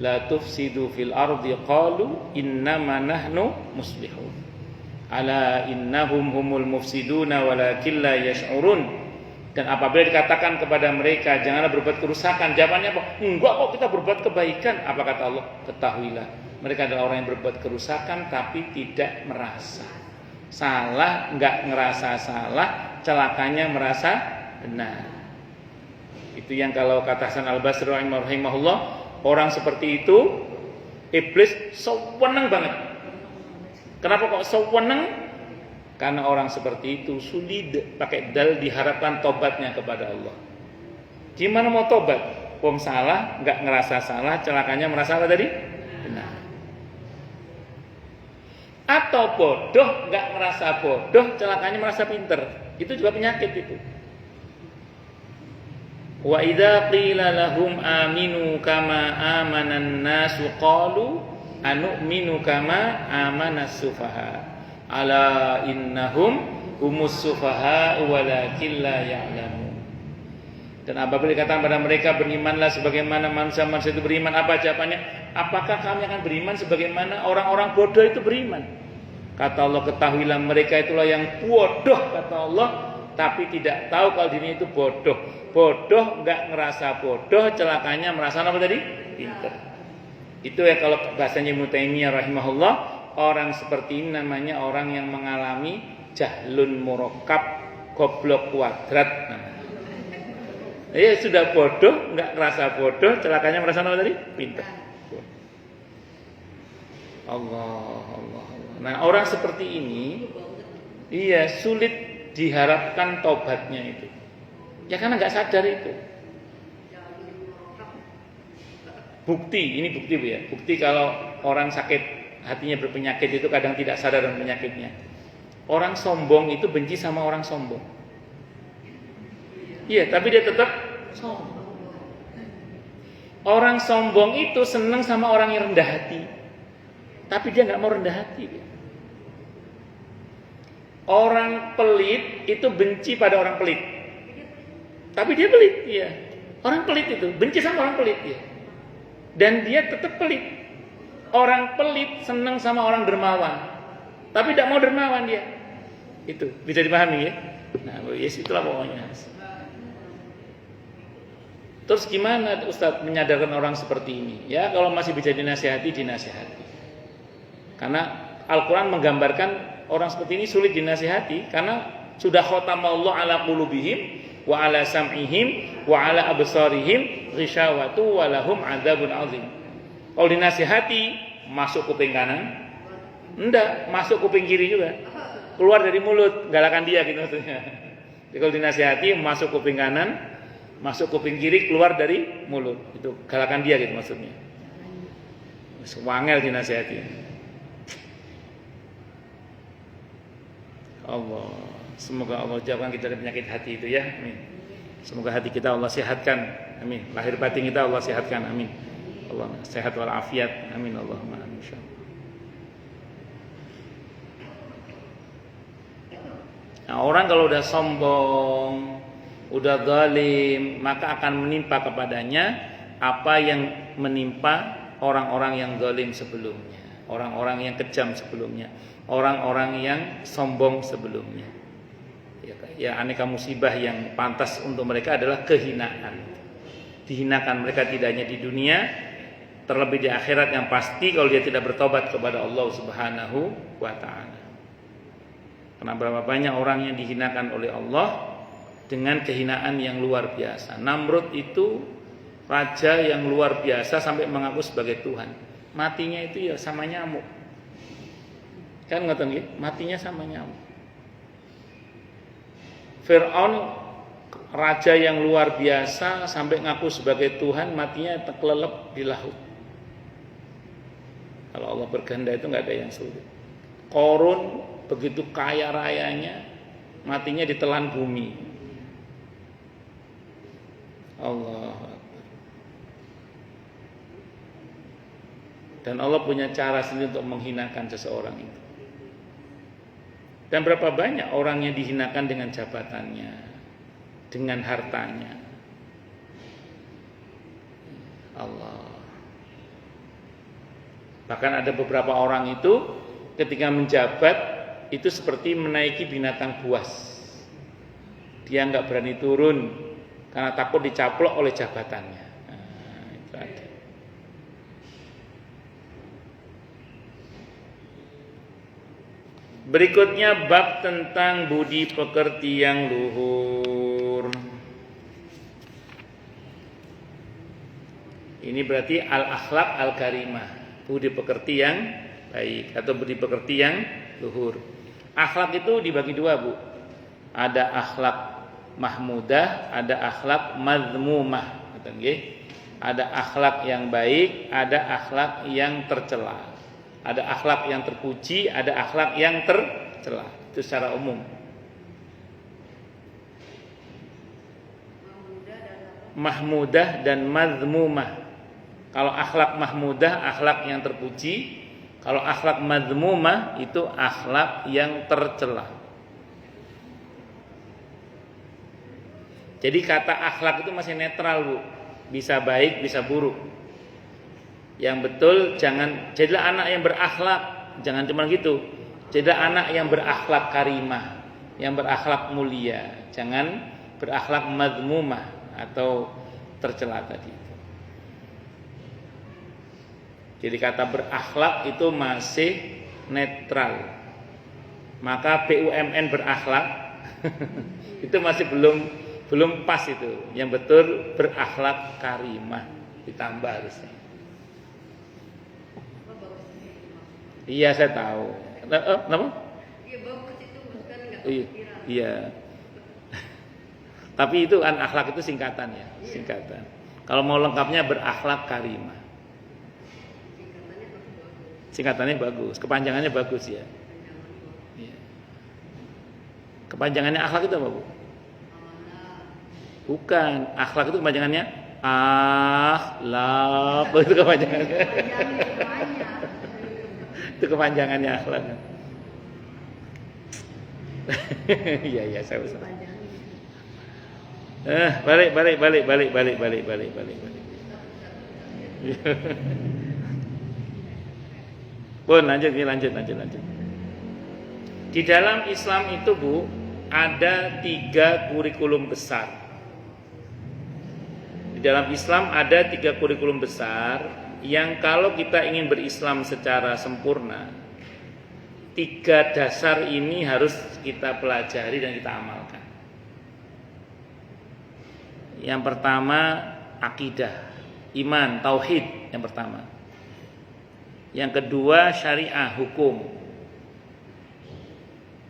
la tufsidu fil ardi qalu innama nahnu muslihun. Ala innahum humul mufsiduna walakin la yash'urun. Dan apabila dikatakan kepada mereka janganlah berbuat kerusakan, jawabannya apa? Enggak kok, kita berbuat kebaikan. Apa kata Allah? Ketahuilah, mereka adalah orang yang berbuat kerusakan tapi tidak merasa salah, enggak ngerasa salah, celakanya merasa benar. Itu yang kalau kata Hasan Al-Basri rahimahullah, orang seperti itu iblis sewenang banget. Kenapa kok sewenang? Karena orang seperti itu sulit, pakai dal, diharapkan tobatnya kepada Allah. Gimana mau tobat? Wong salah, enggak ngerasa salah, celakanya merasa apa tadi? Benar. Atau bodoh, enggak ngerasa bodoh, celakanya merasa pinter. Itu juga penyakit itu. Wa idza qila lahum aminu kama amanan nasu qalu anu'minu kama amanas sufaha. Ala innahum humus sufaha walakin la ya'lamun. Dan apabila dikatakan pada mereka berimanlah sebagaimana manusia-manusia itu beriman, apa jawabannya? Apakah kami akan beriman sebagaimana orang-orang bodoh itu beriman? Kata Allah, ketahuilah mereka itulah yang bodoh, kata Allah, tapi tidak tahu kalau dirinya itu bodoh. Bodoh enggak ngerasa bodoh, celakanya merasa apa tadi? Pintar. Itu ya kalau bahasanya Ibnu Taimiyah rahimahullah, orang seperti ini namanya orang yang mengalami jahlun murakkab, goblok kuadrat namanya. Ya sudah bodoh, enggak ngerasa bodoh, celakanya merasa apa tadi? Pintar. Allah. Nah, orang seperti ini iya sulit diharapkan tobatnya itu. Ya karena enggak sadar itu. Ini bukti Bu ya. Bukti kalau orang sakit hatinya berpenyakit itu kadang tidak sadar dengan penyakitnya. Orang sombong itu benci sama orang sombong. Iya, tapi dia tetap sombong. Orang sombong itu senang sama orang yang rendah hati, tapi dia nggak mau rendah hati. Orang pelit itu benci pada orang pelit, tapi dia pelit. Iya, orang pelit itu benci sama orang pelit ya, dan dia tetap pelit. Orang pelit senang sama orang dermawan, tapi tidak mau dermawan dia. Itu bisa dipahami ya. Nah, yes, itulah pokoknya. Terus gimana Ustaz menyadarkan orang seperti ini? Ya kalau masih bisa dinasihati, dinasihati. Karena Al-Quran menggambarkan orang seperti ini sulit dinasihati karena sudah khatamallahu ala qulubihim wa ala sam'ihim wa ala absarihim ghishawatu wa lahum adzabun azim. Kalau dinasihati masuk kuping kanan, enggak, masuk kuping kiri juga. Keluar dari mulut, galakan dia gitu maksudnya. Jadi kalau dinasihati masuk kuping kanan, masuk kuping kiri, keluar dari mulut. Itu galakan dia gitu maksudnya. Wangel dinasihati. Allah, semoga Allah jauhkan kita dari penyakit hati itu ya. Amin. Semoga hati kita Allah sehatkan. Amin. Lahir batin kita Allah sehatkan. Amin. Allah sehat wal afiat. Amin Allahumma amin. Nah, orang kalau udah sombong, udah zalim, maka akan menimpa kepadanya apa yang menimpa orang-orang yang zalim sebelumnya, orang-orang yang kejam sebelumnya, orang-orang yang sombong sebelumnya. Ya aneka musibah yang pantas untuk mereka adalah kehinaan. Dihinakan mereka tidak hanya di dunia, terlebih di akhirat yang pasti kalau dia tidak bertobat kepada Allah Subhanahu wa taala. Karena berapa banyak orang yang dihinakan oleh Allah dengan kehinaan yang luar biasa. Namrud itu raja yang luar biasa sampai mengaku sebagai Tuhan. Matinya itu ya sama nyamuk. Kan ngoten nggih, matinya sama nyamuk. Firaun raja yang luar biasa sampai ngaku sebagai Tuhan, matinya terkelelep di laut. Kalau Allah berkehendak itu nggak ada yang sulit. Korun begitu kaya rayanya, matinya ditelan bumi. Allah. Dan Allah punya cara sendiri untuk menghinakan seseorang itu. Dan berapa banyak orang yang dihinakan dengan jabatannya, dengan hartanya. Allah. Bahkan ada beberapa orang itu ketika menjabat itu seperti menaiki binatang buas. Dia nggak berani turun karena takut dicaplok oleh jabatannya. Nah, itu ada. Berikutnya bab tentang budi pekerti yang luhur. Ini berarti al-akhlaq al-karimah, budi pekerti yang baik atau budi pekerti yang luhur. Akhlak itu dibagi dua, Bu. Ada akhlak mahmudah, ada akhlak mazmumah. Ada akhlak yang baik, ada akhlak yang tercela. Ada akhlak yang terpuji, ada akhlak yang tercela. Itu secara umum. Mahmudah dan mazmumah. Kalau akhlak mahmudah, akhlak yang terpuji. Kalau akhlak mazmumah, itu akhlak yang tercela. Jadi kata akhlak itu masih netral, Bu. Bisa baik, bisa buruk. Yang betul jangan jadilah anak yang berakhlak, jangan cuma gitu. Jadilah anak yang berakhlak karimah, yang berakhlak mulia, jangan berakhlak mazmumah atau tercela tadi. Jadi kata berakhlak itu masih netral. Maka BUMN berakhlak itu masih belum pas itu. Yang betul berakhlak karimah ditambah harusnya. Iya saya tahu. Kenapa? Iya bagus itu bukan enggak kepikiran. Iya. Tapi itu kan akhlak itu singkatan ya, singkatan. Kalau mau lengkapnya berakhlak karimah. Singkatannya bagus, kepanjangannya bagus ya. Iya. Kepanjangannya akhlak itu apa, Bu? Bukan, akhlak itu kepanjangannya akhlak. Itu kepanjangannya. Itu kepanjangannya akhlak. Iya saya usah. Balik. Pun lanjut. Di dalam Islam itu, Bu, ada 3 kurikulum besar. Di dalam Islam ada 3 kurikulum besar yang kalau kita ingin berislam secara sempurna, 3 dasar ini harus kita pelajari dan kita amalkan. Yang pertama akidah, iman, tauhid yang pertama. Yang kedua syariah, hukum.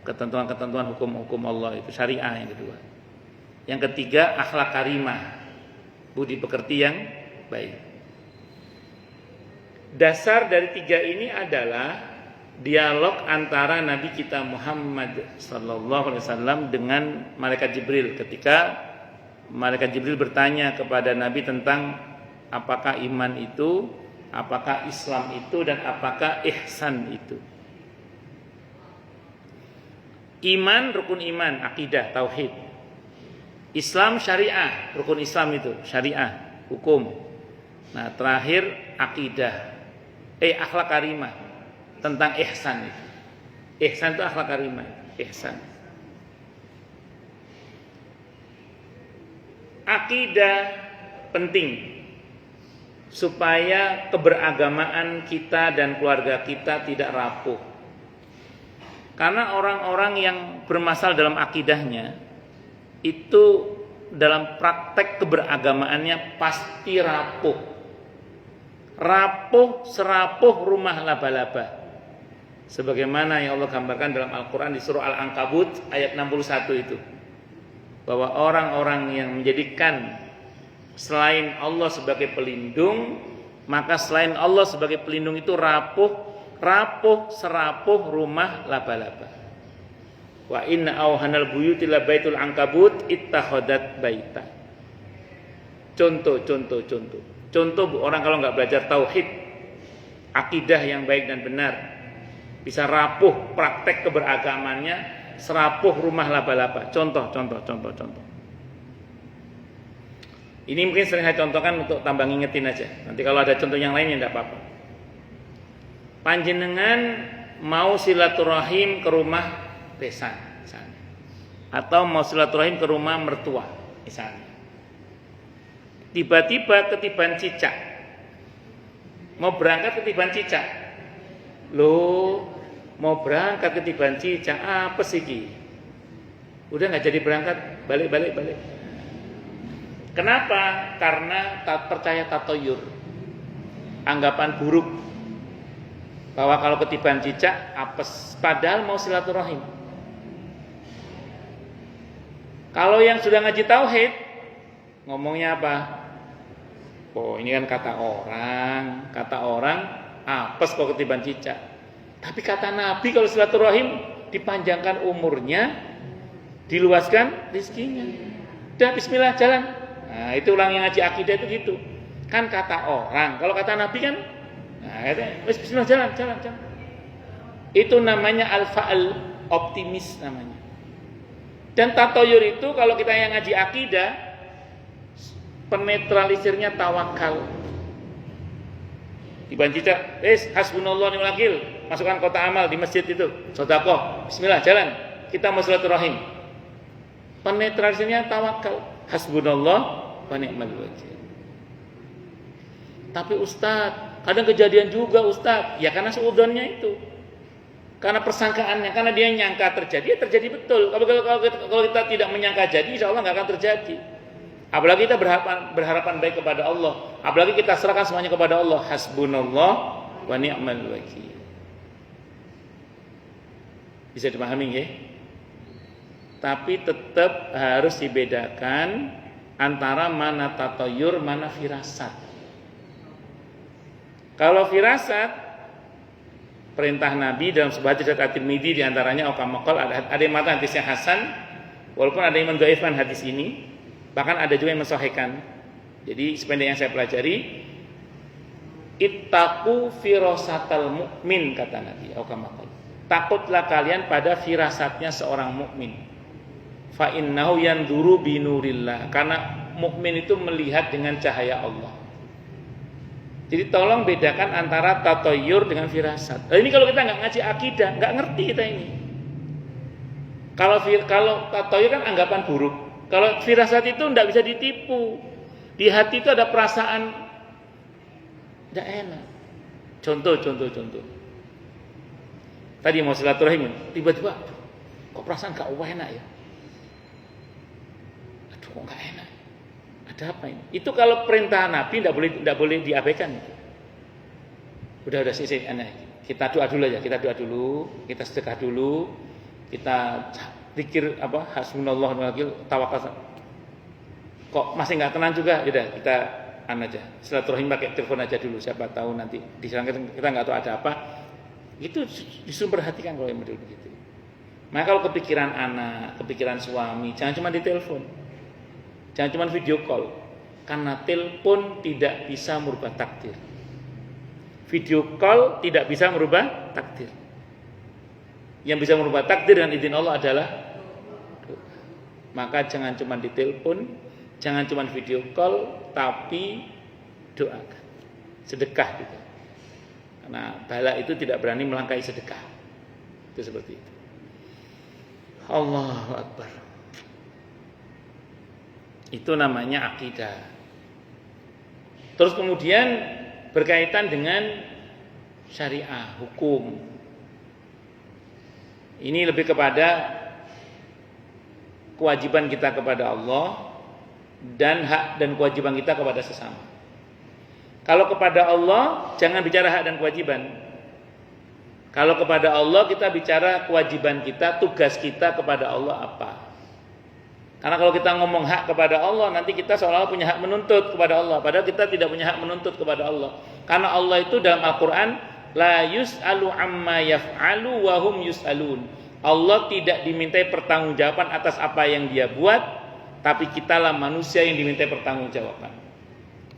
Ketentuan-ketentuan hukum Allah itu syariah yang kedua. Yang ketiga akhlak karimah, budi pekerti yang baik. Dasar dari 3 ini adalah dialog antara Nabi kita Muhammad sallallahu alaihi wasallam dengan malaikat Jibril ketika malaikat Jibril bertanya kepada Nabi tentang apakah iman itu, apakah Islam itu, dan apakah ihsan itu. Iman rukun iman, akidah, tauhid. Islam syariah, rukun Islam itu syariah, hukum. Nah, terakhir akidah. Akhlak karimah tentang ihsan itu. Ihsan itu akhlak karimah, ihsan. Akidah penting supaya keberagamaan kita dan keluarga kita tidak rapuh. Karena orang-orang yang bermasalah dalam akidahnya itu dalam praktek keberagamaannya pasti rapuh. Rapuh serapuh rumah laba-laba. Sebagaimana yang Allah gambarkan dalam Al-Quran di surah Al-Ankabut ayat 61 itu. Bahwa orang-orang yang menjadikan selain Allah sebagai pelindung, maka selain Allah sebagai pelindung itu rapuh serapuh rumah laba-laba. Wa inna awhanal buyuti la baitul ankabut ittakhadat baita. Contoh orang kalau nggak belajar tauhid, akidah yang baik dan benar, bisa rapuh praktek keberagamannya, serapuh rumah laba-laba. Contoh. Ini mungkin sering saya contohkan untuk tambah ngingetin aja. Nanti kalau ada contoh yang lain ya enggak apa-apa. Panjenengan mau silaturahim ke rumah besan misalnya, atau mau silaturahim ke rumah mertua misalnya. Tiba-tiba ketiban cicak, mau berangkat ketiban cicak. Loh, mau berangkat ketiban cicak, apa sih ki? Udah nggak jadi berangkat, balik. Kenapa? Karena tak percaya tatoyur, anggapan buruk bahwa kalau ketiban cicak apes, padahal mau silaturahim. Kalau yang sudah ngaji tauhid, ngomongnya apa? Oh, ini kan kata orang apes kalau ketiban cicak. Tapi kata Nabi kalau silaturahim dipanjangkan umurnya, diluaskan rezekinya. Dah bismillah jalan. Nah, itu orang yang ngaji akidah itu gitu. Kan kata orang, kalau kata Nabi kan bismillah jalan. Itu namanya al-fa'al, optimis namanya. Dan tatoyur itu kalau kita yang ngaji akidah, penetralisirnya tawakal. Tiban cicak, hasbunallah ni'mal wakil, masukkan kota amal di masjid itu, sedekah, bismillah jalan, kita mau silaturahim. Penetralisirnya tawakal, hasbunallah wa ni'mal wakil. Tapi Ustaz, kadang kejadian juga Ustaz, ya karena seudonnya itu, karena persangkaannya, karena dia nyangka terjadi, ya terjadi betul. Kalau kita tidak menyangka jadi, insya Allah nggak akan terjadi. Apalagi kita berharapan baik kepada Allah, apalagi kita serahkan semuanya kepada Allah. Hasbunallah wa ni'mal wakil. Bisa dipahami ya? Tapi tetap harus dibedakan antara mana tatoyur, mana firasat. Kalau firasat, perintah Nabi dalam sebuah hadis At-Tirmidzi di antaranya ada yang mengatakan hadisnya hasan, walaupun ada yang mendhaifkan hadis ini. Bahkan ada juga yang mensahihkan. Jadi sependek yang saya pelajari, ittaqu firasatal mukmin, kata Nabi. Takutlah kalian pada firasatnya seorang mukmin. Fa innahu yanzuru binurillah, karena mukmin itu melihat dengan cahaya Allah. Jadi tolong bedakan antara tatoyur dengan firasat. Nah, ini kalau kita nggak ngaji akidah, nggak ngerti kita ini. Kalau tatoyur kan anggapan buruk. Kalau firasat itu tidak bisa ditipu. Di hati itu ada perasaan tidak enak. Contoh. Tadi mau silaturahim, tiba-tiba, kok perasaan gak enak ya? Aduh, kok gak enak? Ada apa ini? Itu kalau perintah Nabi tidak boleh diabaikan. Udah sih aneh. Kita doa dulu aja, kita sedekah dulu, kita zikir hasbunallah wa ni'mal tawakal. Kok masih enggak tenang juga? Yaudah kita aja. Silaturahim pakai telepon aja dulu, siapa tahu nanti di sana kita enggak tahu ada apa. Itu justru perhatikan kalau yang model begitu. Maka kalau kepikiran anak, kepikiran suami, jangan cuma ditelepon. Jangan cuma video call. Karena telepon tidak bisa merubah takdir. Video call tidak bisa merubah takdir. Yang bisa merubah takdir dengan izin Allah adalah doa. Maka jangan cuma ditelepon, jangan cuma video call, tapi doakan. Sedekah juga. Karena bala itu tidak berani melangkahi sedekah. Itu seperti itu. Allahu Akbar. Itu namanya akidah. Terus kemudian berkaitan dengan syariah, hukum. Ini lebih kepada kewajiban kita kepada Allah dan hak dan kewajiban kita kepada sesama. Kalau kepada Allah jangan bicara hak dan kewajiban. Kalau kepada Allah kita bicara kewajiban kita, tugas kita kepada Allah apa. Karena kalau kita ngomong hak kepada Allah, nanti kita seolah-olah punya hak menuntut kepada Allah. Padahal kita tidak punya hak menuntut kepada Allah. Karena Allah itu dalam Al-Quran, la yus'alu amma yaf'alu wa hum yus'alun. Allah tidak dimintai pertanggungjawaban atas apa yang dia buat, tapi kitalah manusia yang dimintai pertanggungjawaban.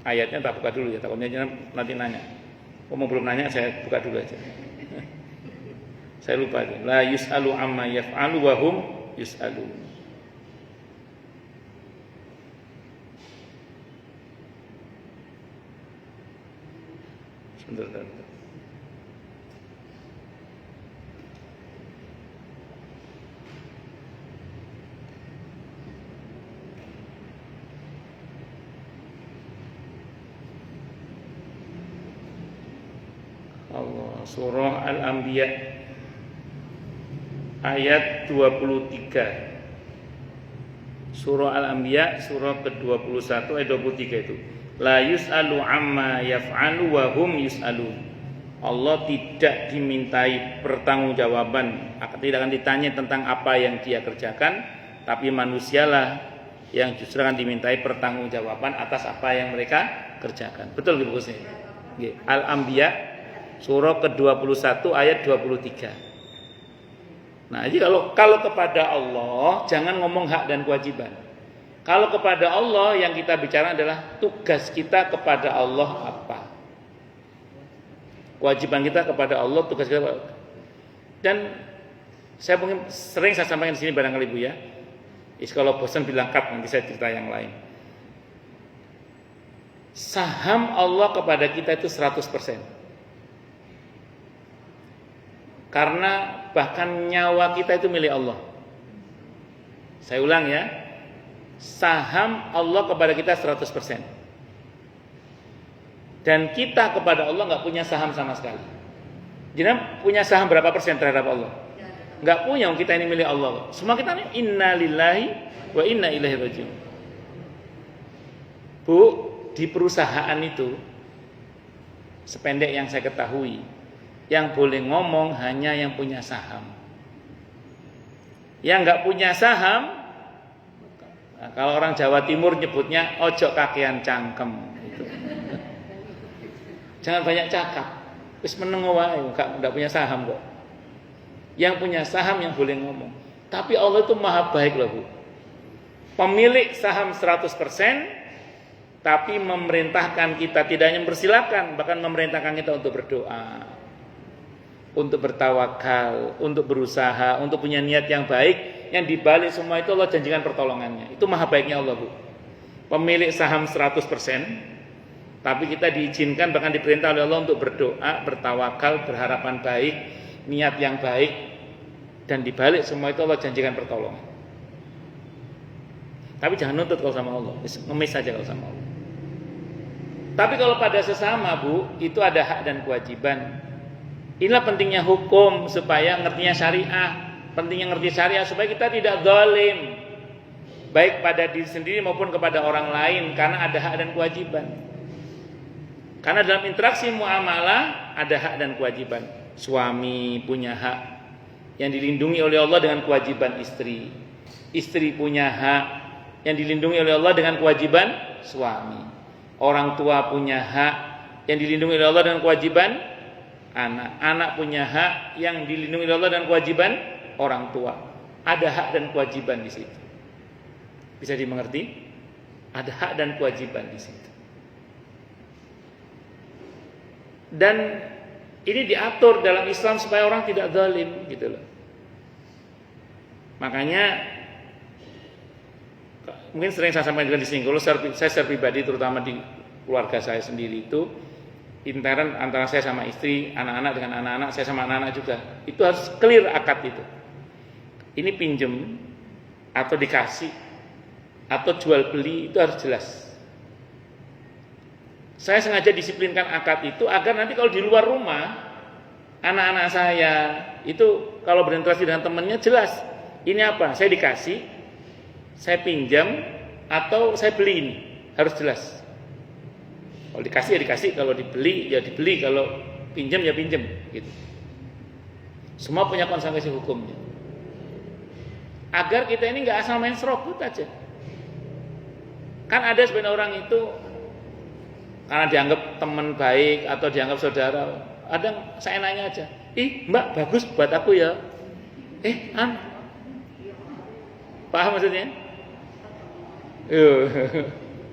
Ayatnya tak buka dulu ya, takutnya nanti nanya. Mau belum nanya, saya buka dulu aja. Saya lupa aja. La yus'alu amma yaf'alu wa hum yus'alun. Sebentar. Allah, surah Al-Anbiya ayat 23. Surah Al-Anbiya surah ke-21 ayat 23 itu. La yus'alu amma yaf'alu wa hum yus'alun. Allah tidak dimintai pertanggungjawaban, tidak akan ditanya tentang apa yang dia kerjakan, tapi manusialah yang justru akan dimintai pertanggungjawaban atas apa yang mereka kerjakan. Betul gitu Gus? Al-Anbiya surah ke-21 ayat 23. Nah, jadi kalau kepada Allah jangan ngomong hak dan kewajiban. Kalau kepada Allah yang kita bicara adalah tugas kita kepada Allah apa. Kewajiban kita kepada Allah, tugas kita. Dan saya mungkin sering saya sampaikan di sini barangkali Bu ya. Kalau bosan bilang cut, nanti saya cerita yang lain. Saham Allah kepada kita itu 100%. Karena bahkan nyawa kita itu milik Allah. Saya ulang ya, saham Allah kepada kita 100%. Dan kita kepada Allah nggak punya saham sama sekali. Jadi punya saham berapa persen terhadap Allah? Nggak punya, kita ini milik Allah. Semua kita ini inna lillahi wa inna ilaihi rajiun. Bu, di perusahaan itu sependek yang saya ketahui, yang boleh ngomong hanya yang punya saham. Yang nggak punya saham, nah, kalau orang Jawa Timur nyebutnya ojo kakean cangkem. Gitu. Jangan banyak cakap. Wis meneng wae, nggak punya saham kok. Yang punya saham yang boleh ngomong. Tapi Allah itu maha baik loh Bu. Pemilik saham 100%, tapi memerintahkan kita tidak hanya mempersilahkan, bahkan memerintahkan kita untuk berdoa, untuk bertawakal, untuk berusaha, untuk punya niat yang baik. Yang dibalik semua itu Allah janjikan pertolongannya. Itu maha baiknya Allah Bu. Pemilik saham 100%, tapi kita diizinkan bahkan diperintah oleh Allah untuk berdoa, bertawakal, berharapan baik, niat yang baik. Dan dibalik semua itu Allah janjikan pertolongan. Tapi jangan nuntut kalau sama Allah, ngemis saja kalau sama Allah. Tapi kalau pada sesama Bu, itu ada hak dan kewajiban. Inilah pentingnya hukum supaya ngertinya syariah. Pentingnya ngerti syariah supaya kita tidak zalim, baik pada diri sendiri maupun kepada orang lain, karena ada hak dan kewajiban. Karena dalam interaksi muamalah ada hak dan kewajiban. Suami punya hak yang dilindungi oleh Allah dengan kewajiban istri. Istri punya hak yang dilindungi oleh Allah dengan kewajiban suami. Orang tua punya hak yang dilindungi oleh Allah dengan kewajiban anak. Anak punya hak yang dilindungi oleh Allah dengan kewajiban orang tua. Ada hak dan kewajiban di situ. Bisa dimengerti? Ada hak dan kewajiban di situ. Dan ini diatur dalam Islam supaya orang tidak zalim gitu loh. Makanya mungkin sering saya sampaikan di sini, kalau saya secara pribadi terutama di keluarga saya sendiri itu intern antara saya sama istri, anak-anak dengan anak-anak, saya sama anak-anak juga. Itu harus clear akad itu. Ini pinjem atau dikasih atau jual beli itu harus jelas. Saya sengaja disiplinkan akad itu agar nanti kalau di luar rumah anak-anak saya itu kalau berinteraksi dengan temannya jelas. Ini apa? Saya dikasih, saya pinjam atau saya beli ini, harus jelas. Kalau dikasih ya dikasih, kalau dibeli ya dibeli, kalau pinjam ya pinjam, gitu. Semua punya konsekuensi hukumnya. Agar kita ini nggak asal main serobot aja. Kan ada sebenarnya orang itu karena dianggap teman baik atau dianggap saudara, ada seenaknya aja. Mbak bagus buat aku ya. Paham maksudnya?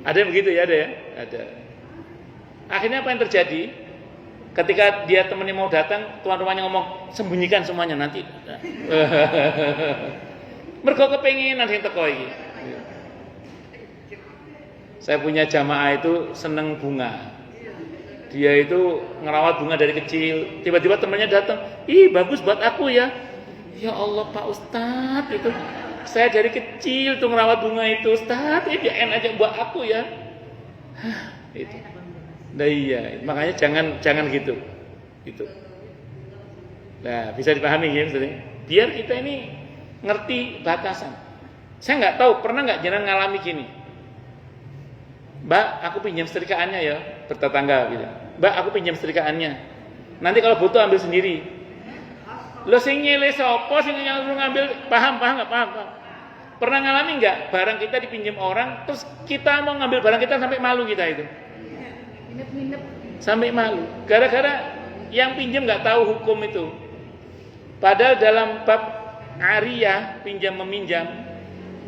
Ada yang begitu ya, ada ya? Ada. Akhirnya apa yang terjadi? Ketika dia temennya mau datang, tuan rumahnya ngomong, sembunyikan semuanya nanti. Mergo kepengin nanti teko iki. Saya punya jamaah itu seneng bunga. Dia itu ngerawat bunga dari kecil. Tiba-tiba temannya datang, bagus buat aku ya. Ya Allah Pak Ustadz, itu saya dari kecil tuh ngerawat bunga itu, Ustadz, biarin aja buat aku ya. Itu. Nah iya, makanya jangan gitu. Gitu. Nah, bisa dipahami ya, biar kita ini ngerti batasan. Saya nggak tahu, pernah nggak jenengan ngalami gini? Mbak, aku pinjam setrikaannya ya, bertetangga gitu. Mbak, aku pinjam setrikaannya. Nanti kalau butuh ambil sendiri. Lo sing nyele sapa sing nyuruh ngambil, paham enggak paham? Pernah ngalami enggak barang kita dipinjam orang terus kita mau ngambil barang kita sampai malu kita itu? Sampai malu. Gara-gara yang pinjam enggak tahu hukum itu. Padahal dalam bab ariyah, pinjam meminjam,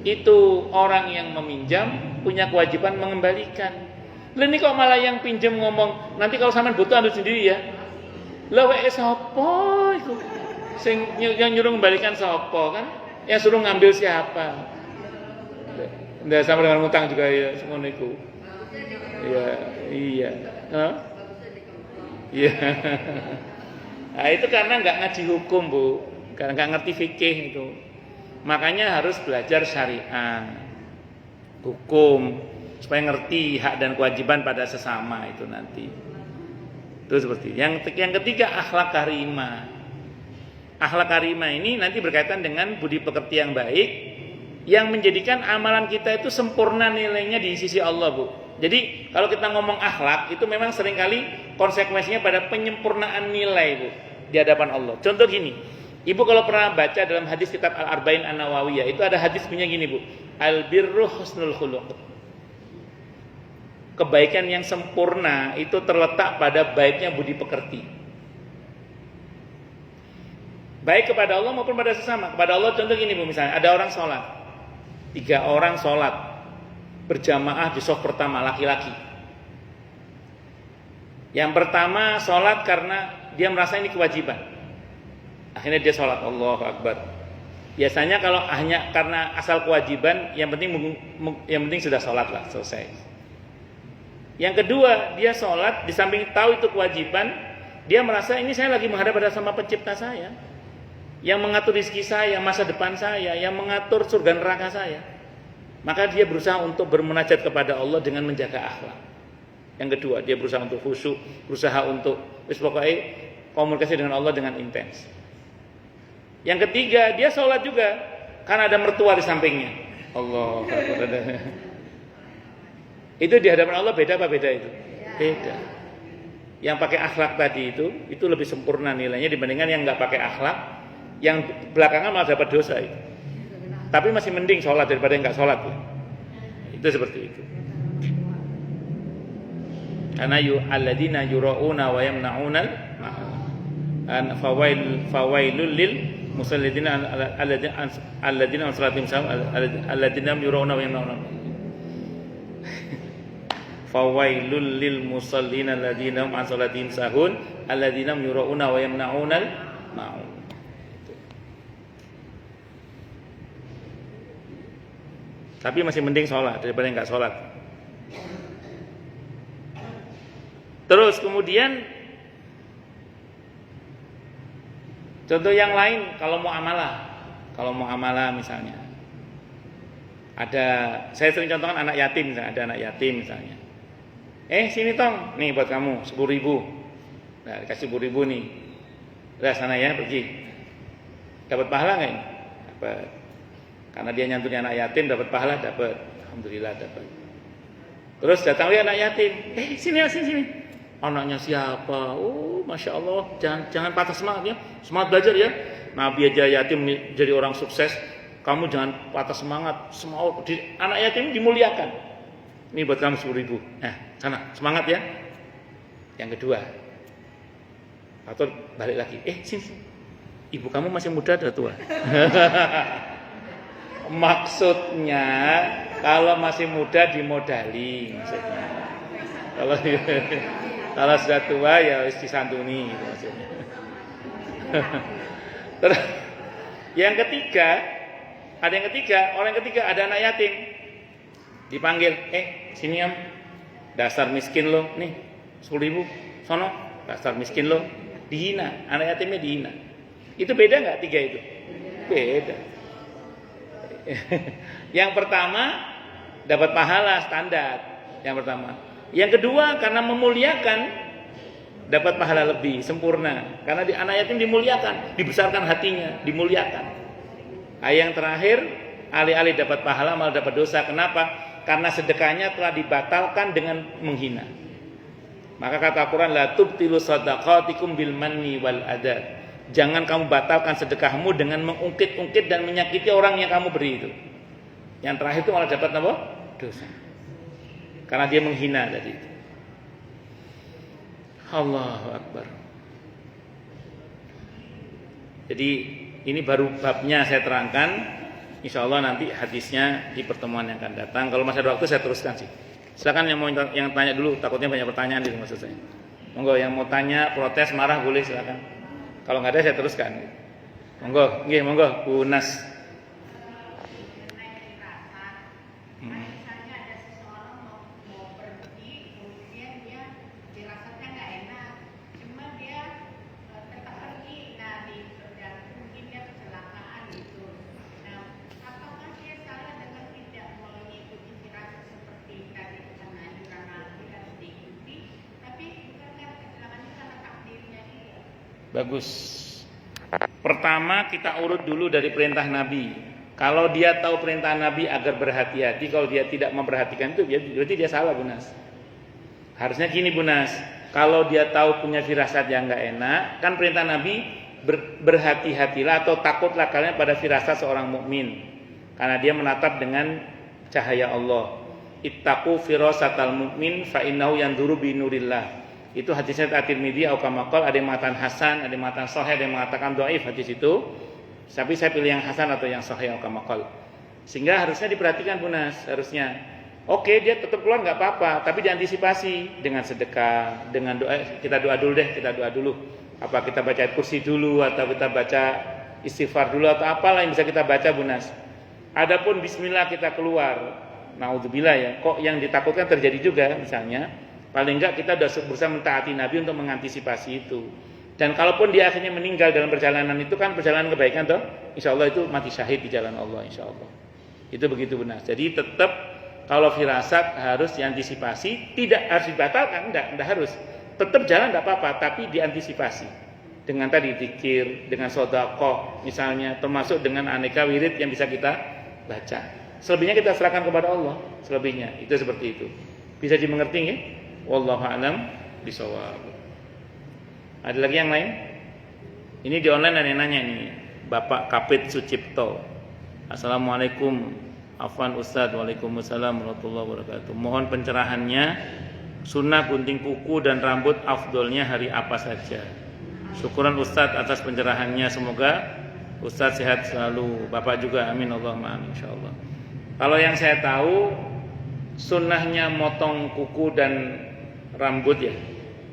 itu orang yang meminjam punya kewajiban mengembalikan. Lah ini kok malah yang pinjam ngomong, nanti kalau sampean butuh ambil sendiri ya. Lah wae sapa iku? Sing yang nyuruh mengembalikan sapa kan? Yang suruh ngambil siapa? Ndak sama dengan utang juga ya ngono iku. Iya. Iya. Nah, itu karena enggak ngaji hukum, Bu. Karena enggak ngerti fikih itu. Makanya harus belajar syariah, hukum, supaya ngerti hak dan kewajiban pada sesama itu nanti. Itu seperti yang ketiga, akhlak karimah. Akhlak karimah ini nanti berkaitan dengan budi pekerti yang baik, yang menjadikan amalan kita itu sempurna nilainya di sisi Allah, Bu. Jadi kalau kita ngomong akhlak itu memang seringkali konsekuensinya pada penyempurnaan nilai, Bu, di hadapan Allah. Contoh gini, Ibu kalau pernah baca dalam hadis kitab Al-Arba'in An-Nawawiyah, itu ada hadis punya gini, Bu. Al-birru husnul khuluq. Kebaikan yang sempurna itu terletak pada baiknya budi pekerti. Baik kepada Allah maupun pada sesama. Kepada Allah contoh gini, Bu, misalnya ada orang sholat. 3 orang sholat berjamaah di shaf pertama, laki-laki. Yang pertama sholat karena dia merasa ini kewajiban. Akhirnya dia sholat, Allahu Akbar. Biasanya kalau hanya karena asal kewajiban, yang penting sudah sholat lah, selesai. Yang kedua, dia sholat di samping tahu itu kewajiban, dia merasa ini saya lagi menghadap pada sama pencipta saya, yang mengatur rezeki saya, masa depan saya, yang mengatur surga neraka saya. Maka dia berusaha untuk bermunajat kepada Allah dengan menjaga akhlak. Yang kedua, dia berusaha untuk khusyuk, berusaha untuk pokoknya komunikasi dengan Allah dengan intens. Yang ketiga, dia sholat juga karena ada mertua di sampingnya. Allah. Itu di hadapan Allah beda apa beda itu? Beda. Yang pakai akhlak tadi itu lebih sempurna nilainya dibandingkan yang nggak pakai akhlak, yang belakangan malah dapat dosa itu. Tapi masih mending sholat daripada yang nggak sholat. Itu seperti itu. Karena alladzina yura'una wa yamna'unal an fawailul lil musallidina alladzina ansalatim alladzina yura'una wa yamna'una fawailul lil musallina alladzina an salatihim sahun alladzina yura'una wa yamna'unal ma'un. Tapi masih mending sholat daripada enggak sholat. Terus kemudian contoh yang lain kalau muamalah misalnya. Saya sering contohkan anak yatim misalnya, ada anak yatim misalnya. Sini tong, nih buat kamu 10.000. Nah, dikasih 10.000 nih. Udah sana ya, pergi. Dapat pahala enggak ini? Dapat. Karena dia nyantunin anak yatim dapat pahala, dapat. Alhamdulillah dapat. Terus datang lagi anak yatim. Sini. Anaknya siapa? Oh, masya Allah. Jangan patah semangat ya. Semangat belajar ya. Nabi aja yatim jadi orang sukses. Kamu jangan patah semangat. Anak yatim dimuliakan. Ini buat kamu 10.000. Sana semangat ya. Yang kedua. Atau balik lagi. Sini. Ibu kamu masih muda atau tua? Maksudnya kalau masih muda dimodali maksudnya. Kalau sudah tua ya harus disantuni gitu maksudnya. Terus orang yang ketiga ada anak yatim. Dipanggil, sini am. Dasar miskin lo, nih 10.000. Sono, dasar miskin lo. Dihina, anak yatimnya dihina. Itu beda enggak tiga itu? Beda. Yang pertama dapat pahala standar. Yang pertama. Yang kedua karena memuliakan dapat pahala lebih sempurna. Karena di anak yatim dimuliakan, dibesarkan hatinya, dimuliakan. Yang terakhir alih-alih dapat pahala malah dapat dosa. Kenapa? Karena sedekahnya telah dibatalkan dengan menghina. Maka kata Quran la tubtilu shadaqatikum bil manni wal adha. Jangan kamu batalkan sedekahmu dengan mengungkit-ungkit dan menyakiti orang yang kamu beri itu. Yang terakhir itu malah dapat apa? Dosa. Karena dia menghina tadi itu. Allahu Akbar. Jadi ini baru babnya saya terangkan. Insya Allah nanti hadisnya di pertemuan yang akan datang. Kalau masih ada waktu saya teruskan sih. Silakan yang tanya dulu. Takutnya banyak pertanyaan di maksud saya. Monggo yang mau tanya, protes, marah boleh silakan. Kalau nggak ada saya teruskan. Monggo, nggih, monggo, Bu Nas. Misalnya ada seseorang mau pergi, kemudian dia dirasanya nggak enak, cuma dia tetap pergi. Nah di perjalanan mungkin dia kecelakaan gitu. Nah, apakah dia salah dengan tidak mengikuti firasat seperti tadi dengan anjuran Nabi harus diikuti? Tapi bukankah kecelakaannya karena takdirnya dia? Bagus. Pertama kita urut dulu dari perintah Nabi. Kalau dia tahu perintah Nabi agar berhati-hati, kalau dia tidak memperhatikan itu berarti dia salah, Bu Nas. Harusnya gini, Bu Nas. Kalau dia tahu punya firasat yang enggak enak, kan perintah Nabi berhati-hatilah atau takutlah kalian pada firasat seorang mukmin. Karena dia menatap dengan cahaya Allah. Ittaqu firasatal mu'min fa innahu yanzuru bi nurillah. Itu hadisnya At-Tirmidzi atau kamakol, ada yang mengatakan hasan, ada yang mengatakan sahih, ada yang mengatakan dhaif hadis itu. Tapi saya pilih yang hasan atau yang sahih atau kamakol. Sehingga harusnya diperhatikan, Bu Nas, harusnya. Oke, dia tetap keluar enggak apa-apa, tapi diantisipasi dengan sedekah, dengan doa. Kita doa dulu. Apa kita baca ayat kursi dulu atau kita baca istighfar dulu atau apalah yang bisa kita baca, Bu Nas. Adapun bismillah kita keluar. Naudzubillah ya. Kok yang ditakutkan terjadi juga misalnya. Paling enggak kita sudah berusaha mentaati Nabi untuk mengantisipasi itu. Dan kalaupun dia akhirnya meninggal dalam perjalanan itu kan perjalanan kebaikan toh, insya Allah itu mati syahid di jalan Allah insya Allah. Itu begitu benar. Jadi tetap kalau firasat harus diantisipasi, tidak harus dibatalkan, enggak harus. Tetap jalan enggak apa-apa, tapi diantisipasi. Dengan tadi zikir, dengan sedekah misalnya, termasuk dengan aneka wirid yang bisa kita baca. Selebihnya kita serahkan kepada Allah, selebihnya. Itu seperti itu. Bisa dimengerti nggih? Wallahu a'lam bishawab. Ada lagi yang lain? Ini di online ada yang nanya nih, Bapak Kapit Sucipto. Assalamualaikum, Afwan Ustadz. Waalaikumsalam warahmatullahi wabarakatuh. Mohon pencerahannya, sunnah gunting kuku dan rambut afdolnya hari apa saja? Syukuran Ustadz atas pencerahannya. Semoga Ustadz sehat selalu. Bapak juga, amin Allahumma amin insyaallah. Kalau yang saya tahu, sunnahnya motong kuku dan rambut ya,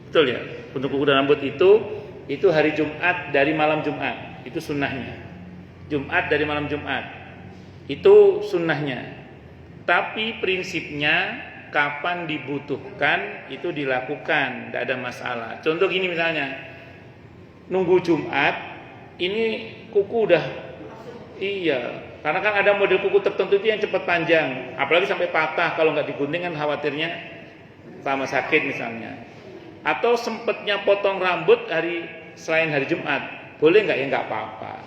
betul ya. Untuk kuku dan rambut itu hari Jumat dari malam Jumat, itu sunnahnya. Jumat dari malam Jumat, itu sunnahnya. Tapi prinsipnya kapan dibutuhkan itu dilakukan, tidak ada masalah. Contoh gini misalnya, nunggu Jumat, ini kuku udah, iya. Karena kan ada model kuku tertentu itu yang cepat panjang, apalagi sampai patah kalau nggak digunting kan khawatirnya sama sakit misalnya. Atau sempatnya potong rambut selain hari Jumat, boleh nggak? Ya nggak apa-apa.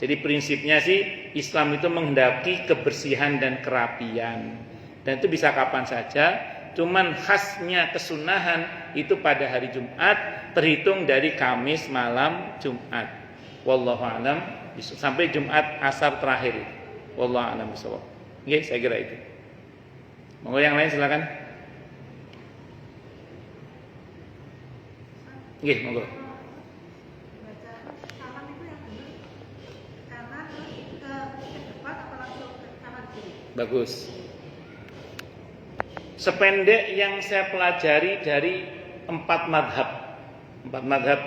Jadi prinsipnya sih Islam itu menghendaki kebersihan dan kerapian. Dan itu bisa kapan saja. Cuman khasnya kesunahan itu pada hari Jumat, terhitung dari Kamis malam Jumat. Wallahu a'lam sampai Jumat asar terakhir. Wallahu a'lam bishawab. Nggih, saya kira itu. Monggo yang lain silakan. Nggih, monggo. Baca salam itu yang dulu kanan ke depan apa langsung ke kanan kiri? Bagus. Sependek yang saya pelajari dari 4 madhab. 4 madhab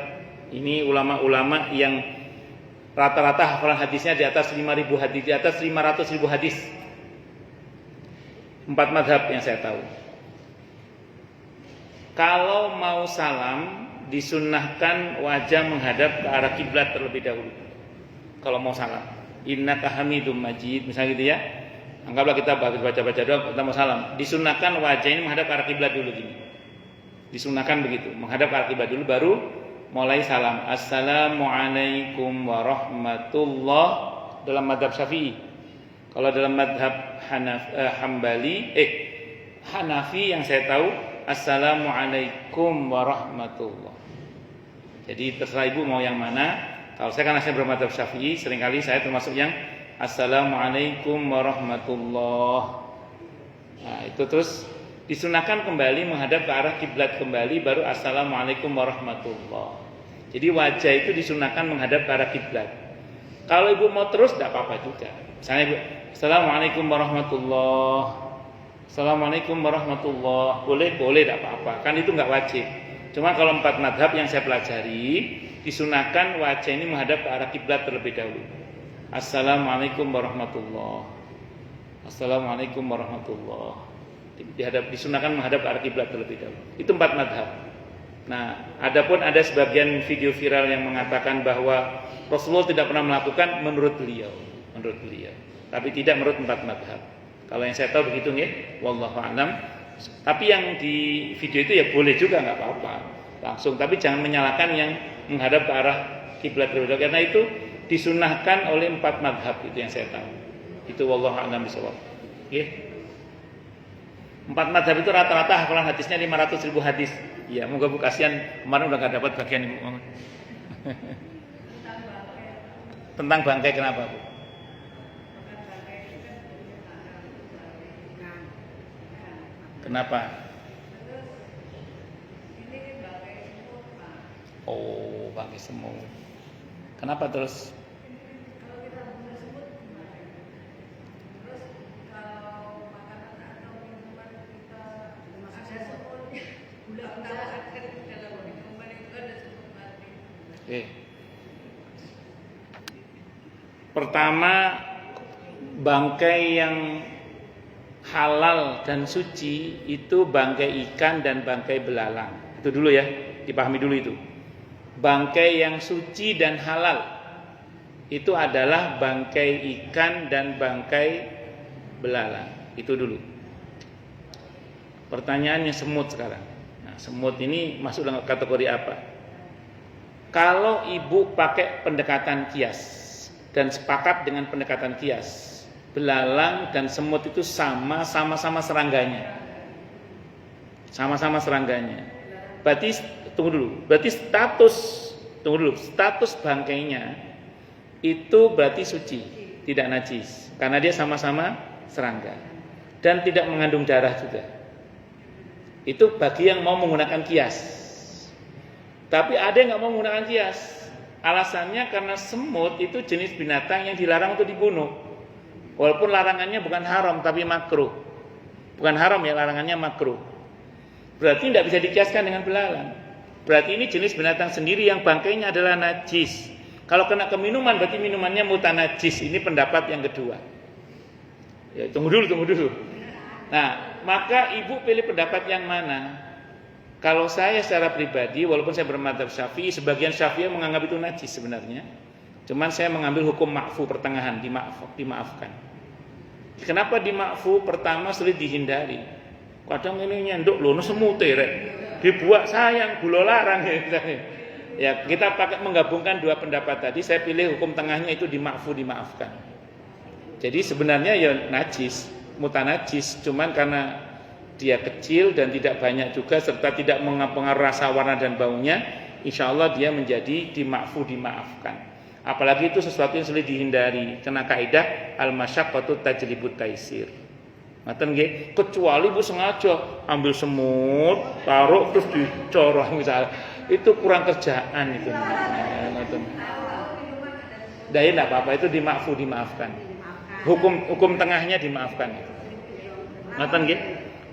ini ulama-ulama yang rata-rata hafalan hadisnya di atas 5.000 hadis, di atas 500.000 hadis. 4 madhab yang saya tahu. Kalau mau salam, disunnahkan wajah menghadap ke arah kiblat terlebih dahulu. Kalau mau salam, innaka hamidum majid, misalnya gitu ya. Anggaplah kita baca-baca doa, kita mau salam. Disunnahkan wajah ini menghadap ke arah kiblat dulu gini. Disunnahkan begitu, menghadap ke arah kiblat dulu baru mulai salam. Assalamualaikum warahmatullahi dalam madhab Syafi'i. Kalau dalam madhab Hanafi yang saya tahu, Assalamualaikum warahmatullahi. Jadi terserah ibu mau yang mana. Kalau saya karena saya bermadhab Syafi'i, seringkali saya termasuk yang Assalamualaikum warahmatullahi. Nah, itu terus disunahkan kembali menghadap ke arah kiblat kembali baru Assalamualaikum warahmatullahi. Jadi wajah itu disunahkan menghadap ke arah kiblat. Kalau ibu mau terus tidak apa-apa juga. Misalnya ibu, Assalamualaikum warahmatullahi. Assalamualaikum warahmatullahi. Boleh tidak apa-apa. Kan itu nggak wajib. Cuma kalau 4 madhab yang saya pelajari, disunahkan wajah ini menghadap ke arah kiblat terlebih dahulu. Assalamualaikum warahmatullahi. Assalamualaikum warahmatullahi. Disunahkan menghadap ke arah kiblat terlebih dahulu. Itu 4 madhab. Nah, adapun ada sebagian video viral yang mengatakan bahwa Rasulullah tidak pernah melakukan menurut beliau, tapi tidak menurut 4 madhab. Kalau yang saya tahu begitu nih, wallahu a'lam. Tapi yang di video itu ya boleh juga, nggak apa-apa langsung. Tapi jangan menyalahkan yang menghadap ke arah kiblat terlebih dahulu, karena itu disunahkan oleh 4 madhab, itu yang saya tahu. Itu wallahu a'lam bishawab. Oke. 4 madhab itu rata-rata hafalan hadisnya 500.000 hadis. Ya, moga Bu kasihan kemarin udah nggak dapat bagian Ibu. Tentang bangkai kenapa, Bu? Kenapa? Oh, bangkai semut. Kenapa terus? Oke. Pertama, bangkai yang halal dan suci itu bangkai ikan dan bangkai belalang. Itu dulu ya, dipahami dulu itu. Bangkai yang suci dan halal itu adalah bangkai ikan dan bangkai belalang. Itu dulu. Pertanyaannya semut sekarang. Nah, semut ini masuk dalam kategori apa? Kalau ibu pakai pendekatan kias dan sepakat dengan pendekatan kias, belalang dan semut itu sama-sama serangganya. Sama-sama serangganya. Berarti tunggu dulu. Berarti status bangkainya itu berarti suci, tidak najis, karena dia sama-sama serangga dan tidak mengandung darah juga. Itu bagi yang mau menggunakan kias. Tapi ada yang nggak mau menggunakan kias. Alasannya karena semut itu jenis binatang yang dilarang untuk dibunuh. Walaupun larangannya bukan haram tapi makruh. Bukan haram ya, larangannya makruh. Berarti tidak bisa dikiaskan dengan belalang. Berarti ini jenis binatang sendiri yang bangkainya adalah najis. Kalau kena ke minuman berarti minumannya mutanajis. Ini pendapat yang kedua. Ya, tunggu dulu. Nah, maka ibu pilih pendapat yang mana? Kalau saya secara pribadi, walaupun saya bermadzhab Syafi'i, sebagian Syafi'i menganggap itu najis sebenarnya. Cuman saya mengambil hukum ma'fu pertengahan, dimaafkan. Kenapa dimakfu? Pertama sulit dihindari. Kadang ini nyenduk loh, semute rek. Dibuat sayang, gula larang ya. Kita pakai menggabungkan 2 pendapat tadi. Saya pilih hukum tengahnya itu dimakfu, dimaafkan. Jadi sebenarnya ya najis, mutanajis, cuman karena dia kecil dan tidak banyak juga serta tidak mengaruhi rasa warna dan baunya, insya Allah dia menjadi dimaafkan. Apalagi itu sesuatu yang sulit dihindari, karena kaidah al-masyaqqatu tajlibut taisir. Ngaten nggih, kecuali Bu sengaja ambil semut, taruh terus dicorong misalnya. Itu kurang kerjaan itu. Ngaten. Daya enggak apa-apa, itu dimaafkan. Hukum tengahnya dimaafkan. Ngaten nggih?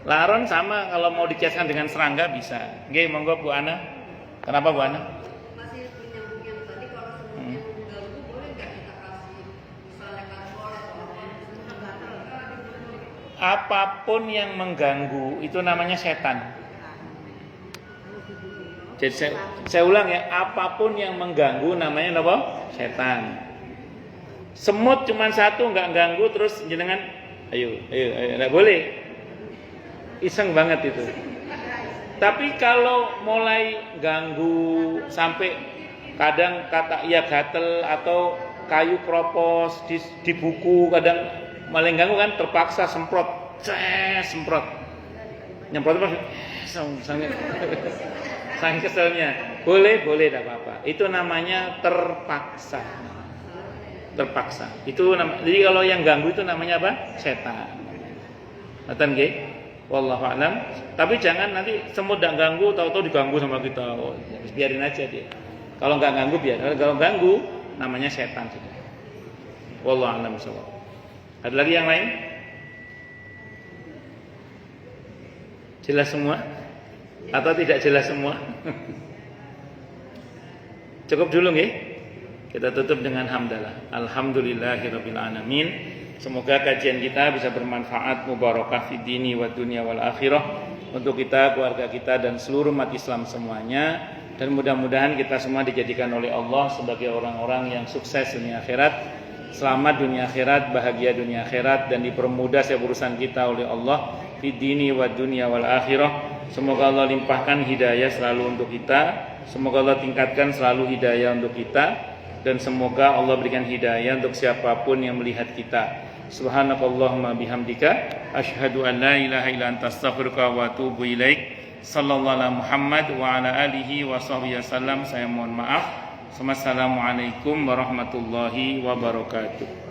Laron sama kalau mau dikaitkan dengan serangga bisa. Nggih, monggo Bu Ana. Kenapa Bu Ana? Masih menyambung yang tadi, kalau semutnya mengganggu boleh nggak kita kasih misalnya karpol atau apa? Apapun yang mengganggu itu namanya setan. Jadi saya ulang ya, apapun yang mengganggu namanya apa? Setan. Semut cuma satu nggak ganggu terus jenengan ayo nggak boleh. Iseng banget itu. Tapi kalau mulai ganggu sampai kadang kata iya gatel atau kayu kropos di buku kadang malah ganggu kan, terpaksa semprot. Nyemprot apa? Sangat keselnya. Boleh tidak apa-apa. Itu namanya terpaksa. Itu jadi kalau yang ganggu itu namanya apa? Setan. Ngoten nggih? Wallahu a'lam. Tapi jangan nanti semut ndak ganggu, tahu-tahu diganggu sama kita. Oh, biarin aja dia. Kalau nggak ganggu biar. Kalau ganggu namanya setan sudah. Wallahu a'lam bishawab. Ada lagi yang lain? Jelas semua? Atau tidak jelas semua? Cukup dulu nggih? Kita tutup dengan hamdalah. Alhamdulillahirabbil alamin. Semoga kajian kita bisa bermanfaat, mubarakah fid dini wad dunya wal akhirah untuk kita, keluarga kita dan seluruh umat Islam semuanya, dan mudah-mudahan kita semua dijadikan oleh Allah sebagai orang-orang yang sukses dunia akhirat, selamat dunia akhirat, bahagia dunia akhirat, dan dipermudah setiap urusan kita oleh Allah fid dini wad dunya wal akhirah. Semoga Allah limpahkan hidayah selalu untuk kita, semoga Allah tingkatkan selalu hidayah untuk kita, dan semoga Allah berikan hidayah untuk siapapun yang melihat kita. Subhanakallahumma bihamdika asyhadu an la ilaha illa anta astaghfiruka wa atubu ilaik. Sallallahu ala Muhammad wa ala alihi wa sahbihi wasallam. Saya mohon maaf. Wassalamualaikum warahmatullahi wabarakatuh.